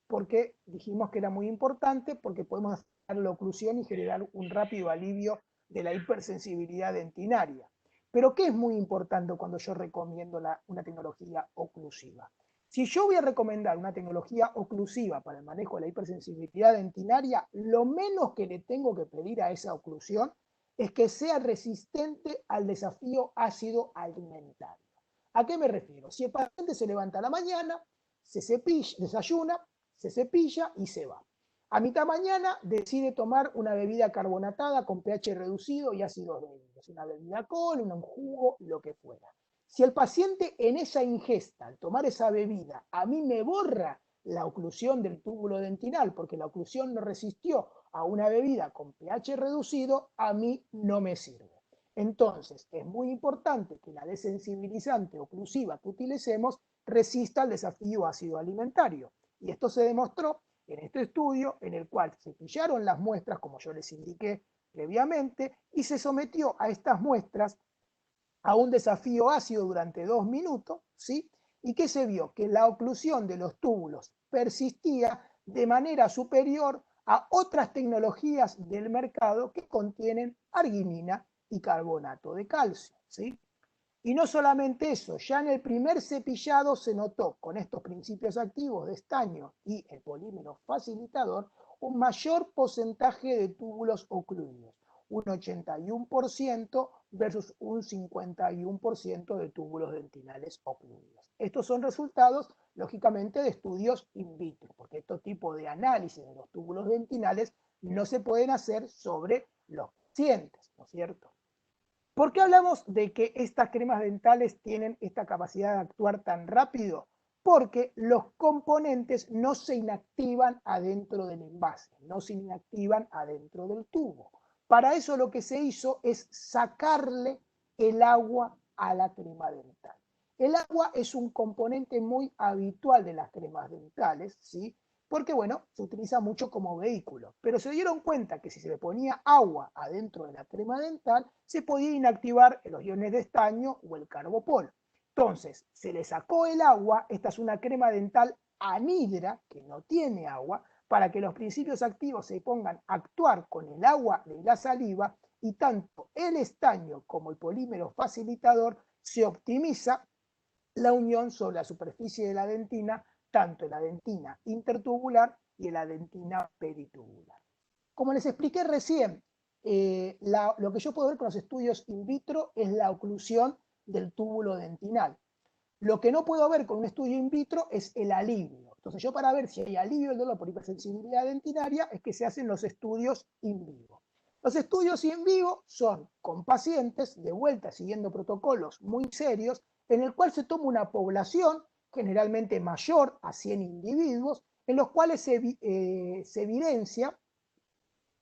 porque dijimos que era muy importante, porque podemos hacer la oclusión y generar un rápido alivio de la hipersensibilidad dentinaria. Pero ¿qué es muy importante cuando yo recomiendo una tecnología oclusiva? Si yo voy a recomendar una tecnología oclusiva para el manejo de la hipersensibilidad dentinaria, lo menos que le tengo que pedir a esa oclusión es que sea resistente al desafío ácido alimentario. ¿A qué me refiero? Si el paciente se levanta a la mañana, se cepilla, desayuna, se cepilla y se va. A mitad mañana decide tomar una bebida carbonatada con pH reducido y ácidos bebidos, una bebida con, un jugo, lo que fuera. Si el paciente en esa ingesta, al tomar esa bebida, a mí me borra la oclusión del túbulo dentinal porque la oclusión no resistió a una bebida con pH reducido, a mí no me sirve. Entonces, es muy importante que la desensibilizante oclusiva que utilicemos resista al desafío ácido alimentario. Y esto se demostró en este estudio en el cual se pillaron las muestras, como yo les indiqué previamente, y se sometió a estas muestras a un desafío ácido durante 2 minutos, ¿sí? Y que se vio que la oclusión de los túbulos persistía de manera superior a otras tecnologías del mercado que contienen arginina y carbonato de calcio, ¿sí? Y no solamente eso, ya en el primer cepillado se notó con estos principios activos de estaño y el polímero facilitador un mayor porcentaje de túbulos ocluidos, un 81% versus un 51% de túbulos dentinales ocluidos. Estos son resultados, lógicamente, de estudios in vitro, porque este tipo de análisis de los túbulos dentinales no se pueden hacer sobre los pacientes, ¿no es cierto? ¿Por qué hablamos de que estas cremas dentales tienen esta capacidad de actuar tan rápido? Porque los componentes no se inactivan adentro del envase, no se inactivan adentro del tubo. Para eso lo que se hizo es sacarle el agua a la crema dental. El agua es un componente muy habitual de las cremas dentales, ¿sí? Porque, bueno, se utiliza mucho como vehículo. Pero se dieron cuenta que si se le ponía agua adentro de la crema dental, se podía inactivar los iones de estaño o el carbopol. Entonces, se le sacó el agua, esta es una crema dental anhidra, que no tiene agua, para que los principios activos se pongan a actuar con el agua de la saliva y tanto el estaño como el polímero facilitador se optimiza la unión sobre la superficie de la dentina, tanto en la dentina intertubular y en la dentina peritubular. Como les expliqué recién, lo que yo puedo ver con los estudios in vitro es la oclusión del túbulo dentinal. Lo que no puedo ver con un estudio in vitro es el alivio. Entonces yo para ver si hay alivio del dolor por hipersensibilidad dentinaria es que se hacen los estudios in vivo. Los estudios in vivo son con pacientes, de vuelta siguiendo protocolos muy serios, en el cual se toma una población generalmente mayor a 100 individuos, en los cuales se evidencia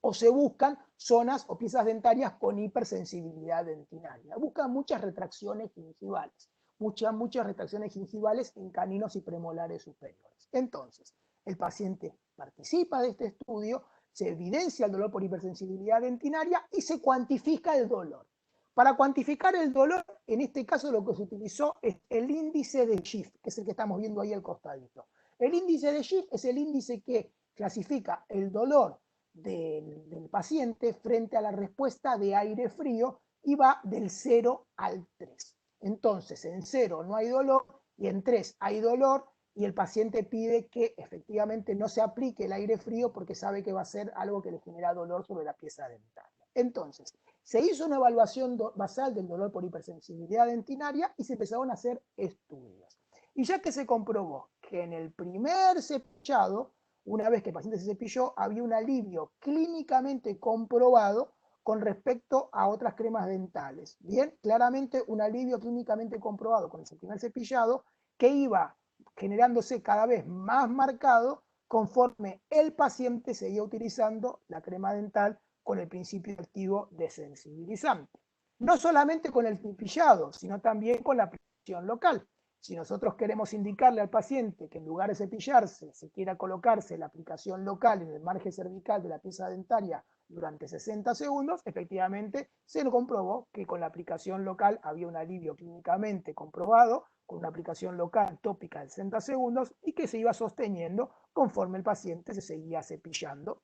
o se buscan zonas o piezas dentarias con hipersensibilidad dentinaria. Buscan muchas retracciones gingivales, muchas retracciones gingivales en caninos y premolares superiores. Entonces, el paciente participa de este estudio, se evidencia el dolor por hipersensibilidad dentinaria y se cuantifica el dolor. Para cuantificar el dolor, en este caso lo que se utilizó es el índice de Schiff, que es el que estamos viendo ahí al costadito. El índice de Schiff es el índice que clasifica el dolor del paciente frente a la respuesta de aire frío y va del 0 al 3. Entonces, en 0 no hay dolor y en 3 hay dolor y el paciente pide que efectivamente no se aplique el aire frío porque sabe que va a ser algo que le genera dolor sobre la pieza dental. Entonces, se hizo una evaluación basal del dolor por hipersensibilidad dentinaria y se empezaron a hacer estudios. Y ya que se comprobó que en el primer cepillado, una vez que el paciente se cepilló, había un alivio clínicamente comprobado con respecto a otras cremas dentales. Bien, claramente un alivio clínicamente comprobado con ese primer cepillado que iba generándose cada vez más marcado conforme el paciente seguía utilizando la crema dental con el principio activo desensibilizante. No solamente con el cepillado, sino también con la aplicación local. Si nosotros queremos indicarle al paciente que en lugar de cepillarse, se quiera colocarse la aplicación local en el margen cervical de la pieza dentaria durante 60 segundos, efectivamente se comprobó que con la aplicación local había un alivio clínicamente comprobado, con una aplicación local tópica de 60 segundos y que se iba sosteniendo conforme el paciente se seguía cepillando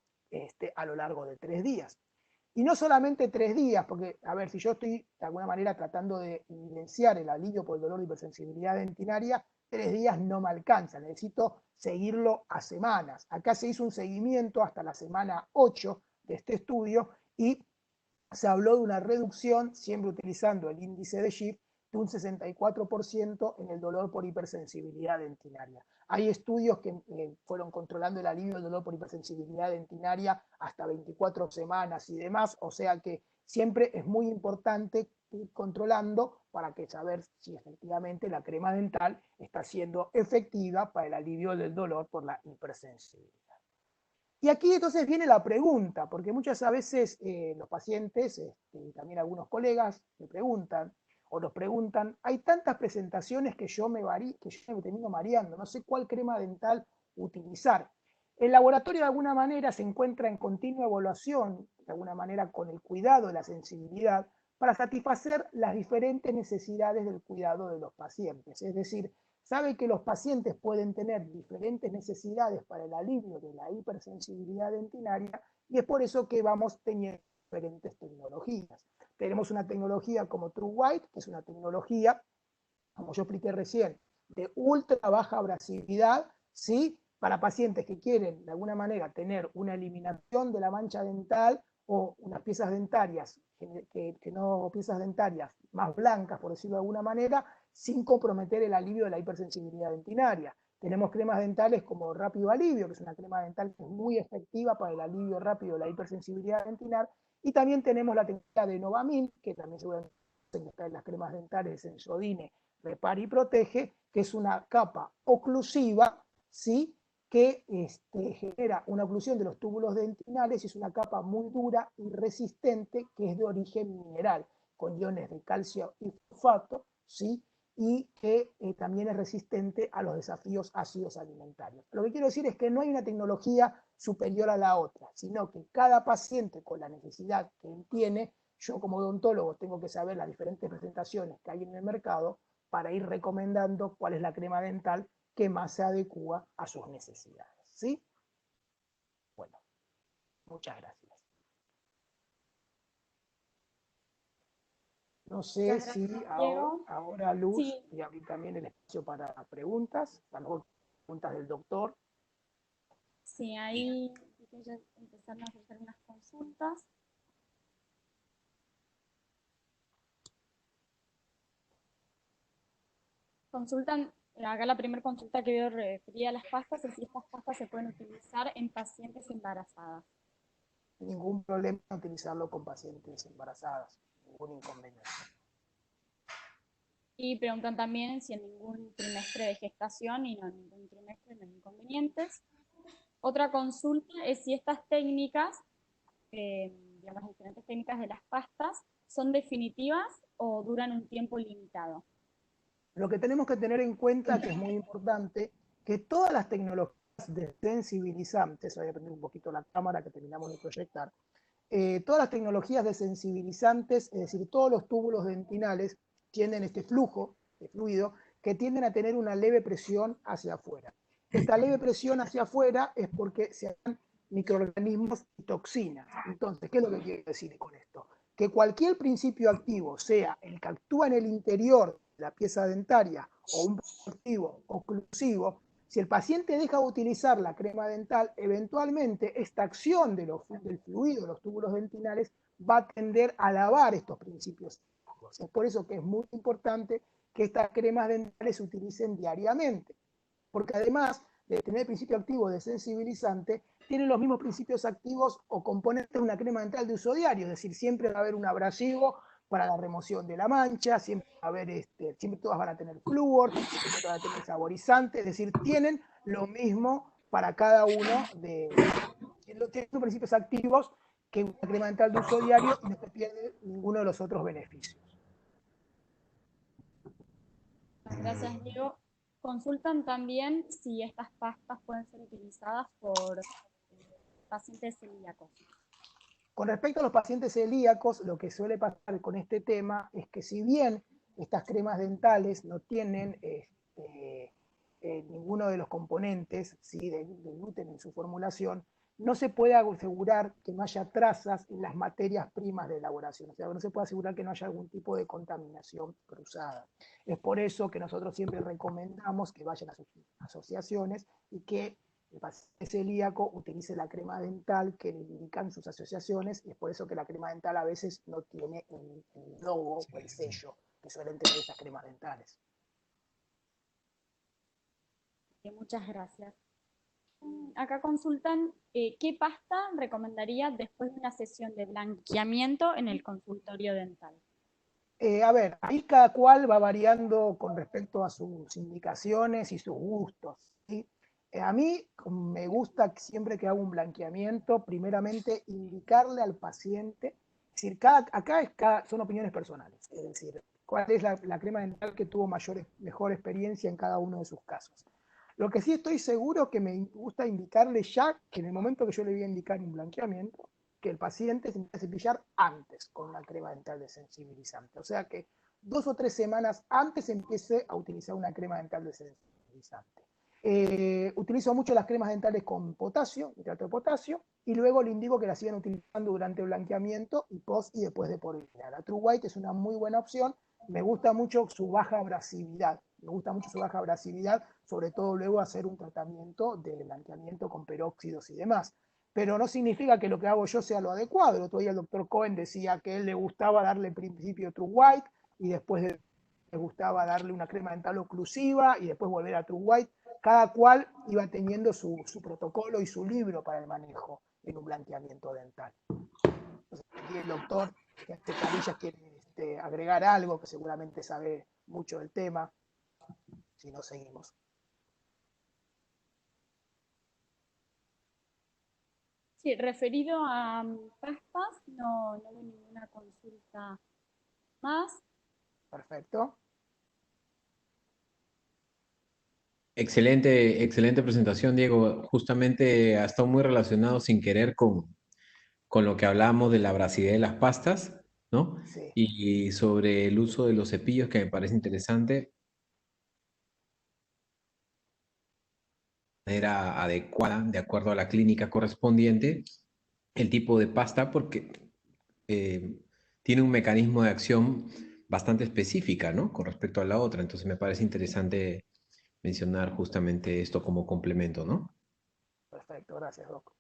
a lo largo de 3 días. Y no solamente 3 días, porque, a ver, si yo estoy de alguna manera tratando de evidenciar el alivio por el dolor de hipersensibilidad dentinaria, 3 días no me alcanza, necesito seguirlo a semanas. Acá se hizo un seguimiento hasta la semana 8 de este estudio y se habló de una reducción, siempre utilizando el índice de Schiff, de un 64% en el dolor por hipersensibilidad dentinaria. Hay estudios que fueron controlando el alivio del dolor por hipersensibilidad dentinaria hasta 24 semanas y demás, o sea que siempre es muy importante ir controlando para que saber si efectivamente la crema dental está siendo efectiva para el alivio del dolor por la hipersensibilidad. Y aquí entonces viene la pregunta, porque muchas veces los pacientes, y también algunos colegas, me preguntan, o nos preguntan, hay tantas presentaciones que yo me termino mareando, no sé cuál crema dental utilizar. El laboratorio de alguna manera se encuentra en continua evaluación, de alguna manera con el cuidado de la sensibilidad, para satisfacer las diferentes necesidades del cuidado de los pacientes. Es decir, sabe que los pacientes pueden tener diferentes necesidades para el alivio de la hipersensibilidad dentinaria y es por eso que vamos teniendo diferentes tecnologías. Tenemos una tecnología como True White, que es una tecnología, como yo expliqué recién, de ultra baja abrasividad, ¿sí? Para pacientes que quieren de alguna manera tener una eliminación de la mancha dental o unas piezas dentarias, piezas dentarias más blancas, por decirlo de alguna manera, sin comprometer el alivio de la hipersensibilidad dentinaria. Tenemos cremas dentales como Rápido Alivio, que es una crema dental que es muy efectiva para el alivio rápido de la hipersensibilidad dentinar, y también tenemos la tecnología de Novamil, que también seguramente está en las cremas dentales de Sensodyne, Repara y Protege, que es una capa oclusiva, ¿sí? Que genera una oclusión de los túbulos dentinales y es una capa muy dura y resistente que es de origen mineral, con iones de calcio y fosfato, ¿sí? Y que también es resistente a los desafíos ácidos alimentarios. Lo que quiero decir es que no hay una tecnología superior a la otra, sino que cada paciente con la necesidad que él tiene, yo como odontólogo tengo que saber las diferentes presentaciones que hay en el mercado para ir recomendando cuál es la crema dental que más se adecua a sus necesidades. ¿Sí? Bueno, muchas gracias. No sé Muchas si gracias, Diego. ahora Luz, Sí, y abrir también el espacio para preguntas, a lo mejor preguntas del doctor. sí, ahí ya empezaron a hacer unas consultas. Consultan, acá la primera consulta que veo referida a las pastas es si estas pastas se pueden utilizar en pacientes embarazadas. Ningún problema en utilizarlo con pacientes embarazadas, ningún inconveniente. Y preguntan también si en ningún trimestre de gestación y no en ningún trimestre no hay inconvenientes. Otra consulta es si estas técnicas, digamos, las diferentes técnicas de las pastas, son definitivas o duran un tiempo limitado. Lo que tenemos que tener en cuenta, que es muy importante, que todas las tecnologías de sensibilizantes, voy a prender un poquito la cámara que terminamos de proyectar, todas las tecnologías de sensibilizantes, es decir, todos los túbulos dentinales tienen este flujo de fluido que tienden a tener una leve presión hacia afuera. Esta leve presión hacia afuera es porque se dan microorganismos y toxinas. Entonces, ¿qué es lo que quiero decir con esto? Que cualquier principio activo, sea el que actúa en el interior de la pieza dentaria o un principio activo oclusivo, si el paciente deja de utilizar la crema dental, eventualmente esta acción del fluido de los túbulos dentinales va a tender a lavar estos principios activos. Es por eso que es muy importante que estas cremas dentales se utilicen diariamente, porque además de tener el principio activo de sensibilizante, tienen los mismos principios activos o componentes de una crema dental de uso diario, es decir, siempre va a haber un abrasivo para la remoción de la mancha, siempre va a haber, siempre todas van a tener flúor, siempre todas van a tener saborizante, es decir, tienen lo mismo para cada uno tienen los principios activos que una crema dental de uso diario y no se pierde ninguno de los otros beneficios. Gracias, Diego. Consultan también si estas pastas pueden ser utilizadas por pacientes celíacos. Con respecto a los pacientes celíacos, lo que suele pasar con este tema es que si bien estas cremas dentales no tienen ninguno de los componentes de gluten en su formulación, no se puede asegurar que no haya trazas en las materias primas de elaboración, o sea, no se puede asegurar que no haya algún tipo de contaminación cruzada. Es por eso que nosotros siempre recomendamos que vayan a sus asociaciones y que el paciente celíaco utilice la crema dental que le indican sus asociaciones y es por eso que la crema dental a veces no tiene el logo o el sello que suelen tener esas cremas dentales. Muchas gracias. Acá consultan qué pasta recomendaría después de una sesión de blanqueamiento en el consultorio dental. A ver, ahí cada cual va variando con respecto a sus indicaciones y sus gustos, ¿sí? A mí me gusta siempre que hago un blanqueamiento, primeramente indicarle al paciente, es decir, son opiniones personales, es decir, cuál es la crema dental que tuvo mejor experiencia en cada uno de sus casos. Lo que sí estoy seguro que me gusta indicarle ya, que en el momento que yo le voy a indicar un blanqueamiento, que el paciente se empiece a cepillar antes con una crema dental desensibilizante. O sea que 2 o 3 semanas antes empiece a utilizar una crema dental desensibilizante. Utilizo mucho las cremas dentales con potasio, nitrato de potasio, y luego le indico que las sigan utilizando durante el blanqueamiento y post y después de por vida. La True White es una muy buena opción. Me gusta mucho su baja abrasividad. Me gusta mucho su baja abrasividad, sobre todo luego hacer un tratamiento de blanqueamiento con peróxidos y demás. Pero no significa que lo que hago yo sea lo adecuado. El otro día el doctor Cohen decía que a él le gustaba darle en principio True White y después le gustaba darle una crema dental oclusiva y después volver a True White. Cada cual iba teniendo su protocolo y su libro para el manejo en un blanqueamiento dental. Entonces, aquí el doctor Carillas quiere agregar algo, que seguramente sabe mucho del tema, si no seguimos. Sí, referido a pastas, no hubo ninguna consulta más. Perfecto. Excelente, excelente presentación, Diego. Justamente ha estado muy relacionado sin querer con lo que hablábamos de la abrasidez de las pastas, ¿no? Sí. Y sobre el uso de los cepillos, que me parece interesante. De manera adecuada, de acuerdo a la clínica correspondiente, el tipo de pasta, porque tiene un mecanismo de acción bastante específica, ¿no? Con respecto a la otra. Entonces me parece interesante mencionar justamente esto como complemento, ¿no? Perfecto, gracias, Doc.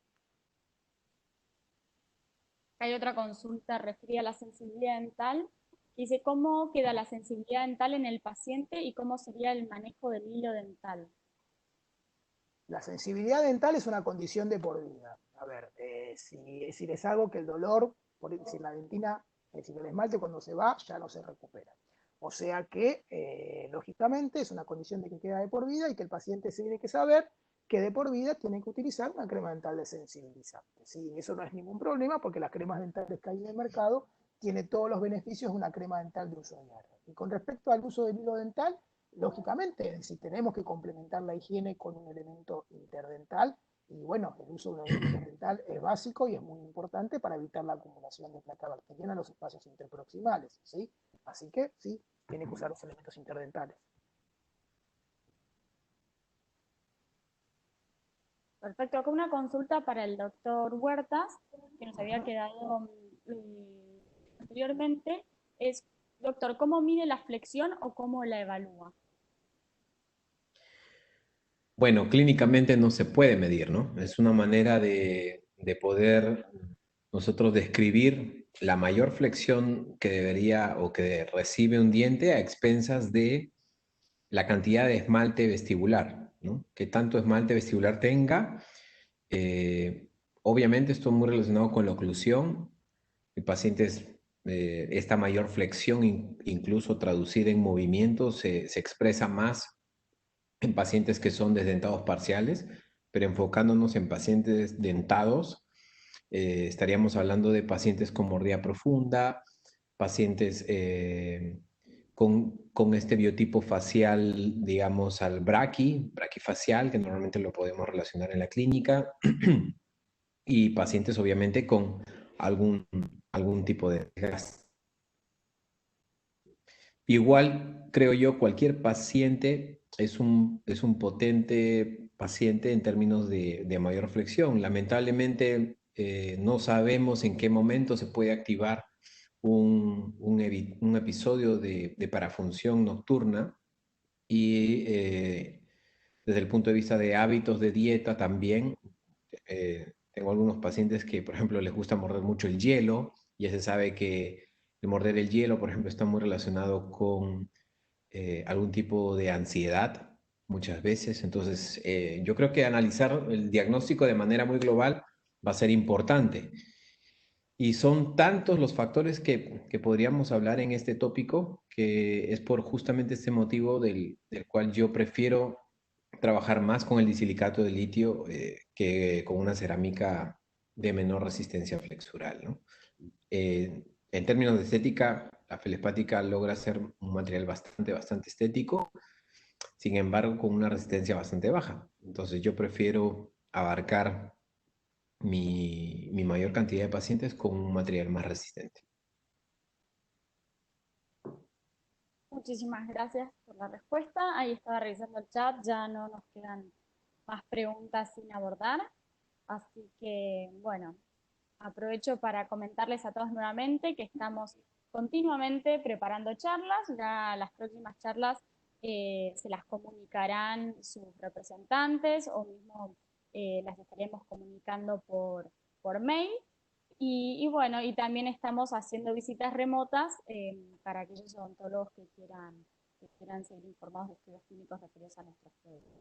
Hay otra consulta referida a la sensibilidad dental. Dice, ¿cómo queda la sensibilidad dental en el paciente y cómo sería el manejo del hilo dental? La sensibilidad dental es una condición de por vida. A ver, si es algo que el dolor, si la dentina, es decir, el esmalte cuando se va ya no se recupera. O sea que, lógicamente, es una condición de que queda de por vida y que el paciente se tiene que saber que de por vida tiene que utilizar una crema dental desensibilizante. ¿Sí? Eso no es ningún problema porque las cremas dentales que hay en el mercado tienen todos los beneficios de una crema dental de uso diario. Y con respecto al uso del hilo dental, lógicamente, si tenemos que complementar la higiene con un elemento interdental, y bueno, el uso de un elemento interdental es básico y es muy importante para evitar la acumulación de placa bacteriana en los espacios interproximales, ¿sí? Así que sí, tiene que usar los elementos interdentales. Perfecto, acá una consulta para el doctor Huertas, que nos había quedado anteriormente, es, doctor, ¿cómo mide la flexión o cómo la evalúa? Bueno, clínicamente no se puede medir, ¿no? Es una manera de poder nosotros describir la mayor flexión que debería o que recibe un diente a expensas de la cantidad de esmalte vestibular, ¿no? Que tanto esmalte vestibular tenga. Eh, Obviamente esto es muy relacionado con la oclusión. En pacientes, esta mayor flexión, incluso traducida en movimiento, se expresa más en pacientes que son desdentados parciales, pero enfocándonos en pacientes dentados, estaríamos hablando de pacientes con mordida profunda, pacientes con este biotipo facial, digamos, al braquifacial, que normalmente lo podemos relacionar en la clínica, y pacientes obviamente con algún, algún tipo de desgaste. Igual, creo yo, cualquier paciente es un potente paciente en términos de mayor flexión. Lamentablemente, no sabemos en qué momento se puede activar un episodio de parafunción nocturna y desde el punto de vista de hábitos de dieta también. Tengo algunos pacientes que, por ejemplo, les gusta morder mucho el hielo. Ya se sabe que el morder el hielo, por ejemplo, está muy relacionado con algún tipo de ansiedad muchas veces. Entonces, yo creo que analizar el diagnóstico de manera muy global va a ser importante. Y son tantos los factores que podríamos hablar en este tópico que es por justamente este motivo del cual yo prefiero trabajar más con el disilicato de litio que con una cerámica de menor resistencia flexural, ¿no? En términos de estética, la feldspática logra ser un material bastante estético, sin embargo, con una resistencia bastante baja. Entonces, yo prefiero abarcar mi mayor cantidad de pacientes con un material más resistente. Muchísimas gracias por la respuesta. Ahí estaba revisando el chat, ya no nos quedan más preguntas sin abordar. Así que, bueno, aprovecho para comentarles a todos nuevamente que estamos continuamente preparando charlas. Ya las próximas charlas se las comunicarán sus representantes o mismo las estaremos comunicando por mail. Y bueno, y también estamos haciendo visitas remotas para aquellos odontólogos que quieran ser informados de estudios clínicos referidos a nuestros productos.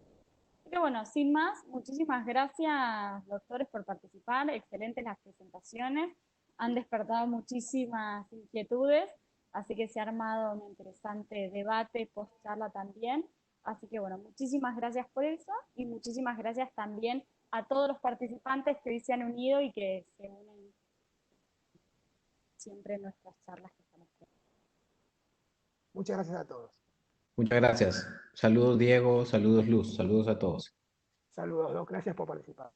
Pero bueno, sin más, muchísimas gracias, doctores, por participar. Excelentes las presentaciones. Han despertado muchísimas inquietudes, así que se ha armado un interesante debate post charla también. Así que bueno, muchísimas gracias por eso y muchísimas gracias también a todos los participantes que hoy se han unido y que se unen siempre en nuestras charlas que estamos teniendo. Muchas gracias a todos. Muchas gracias. Saludos, Diego. Saludos, Luz. Saludos a todos. Saludos, Doc. Gracias por participar.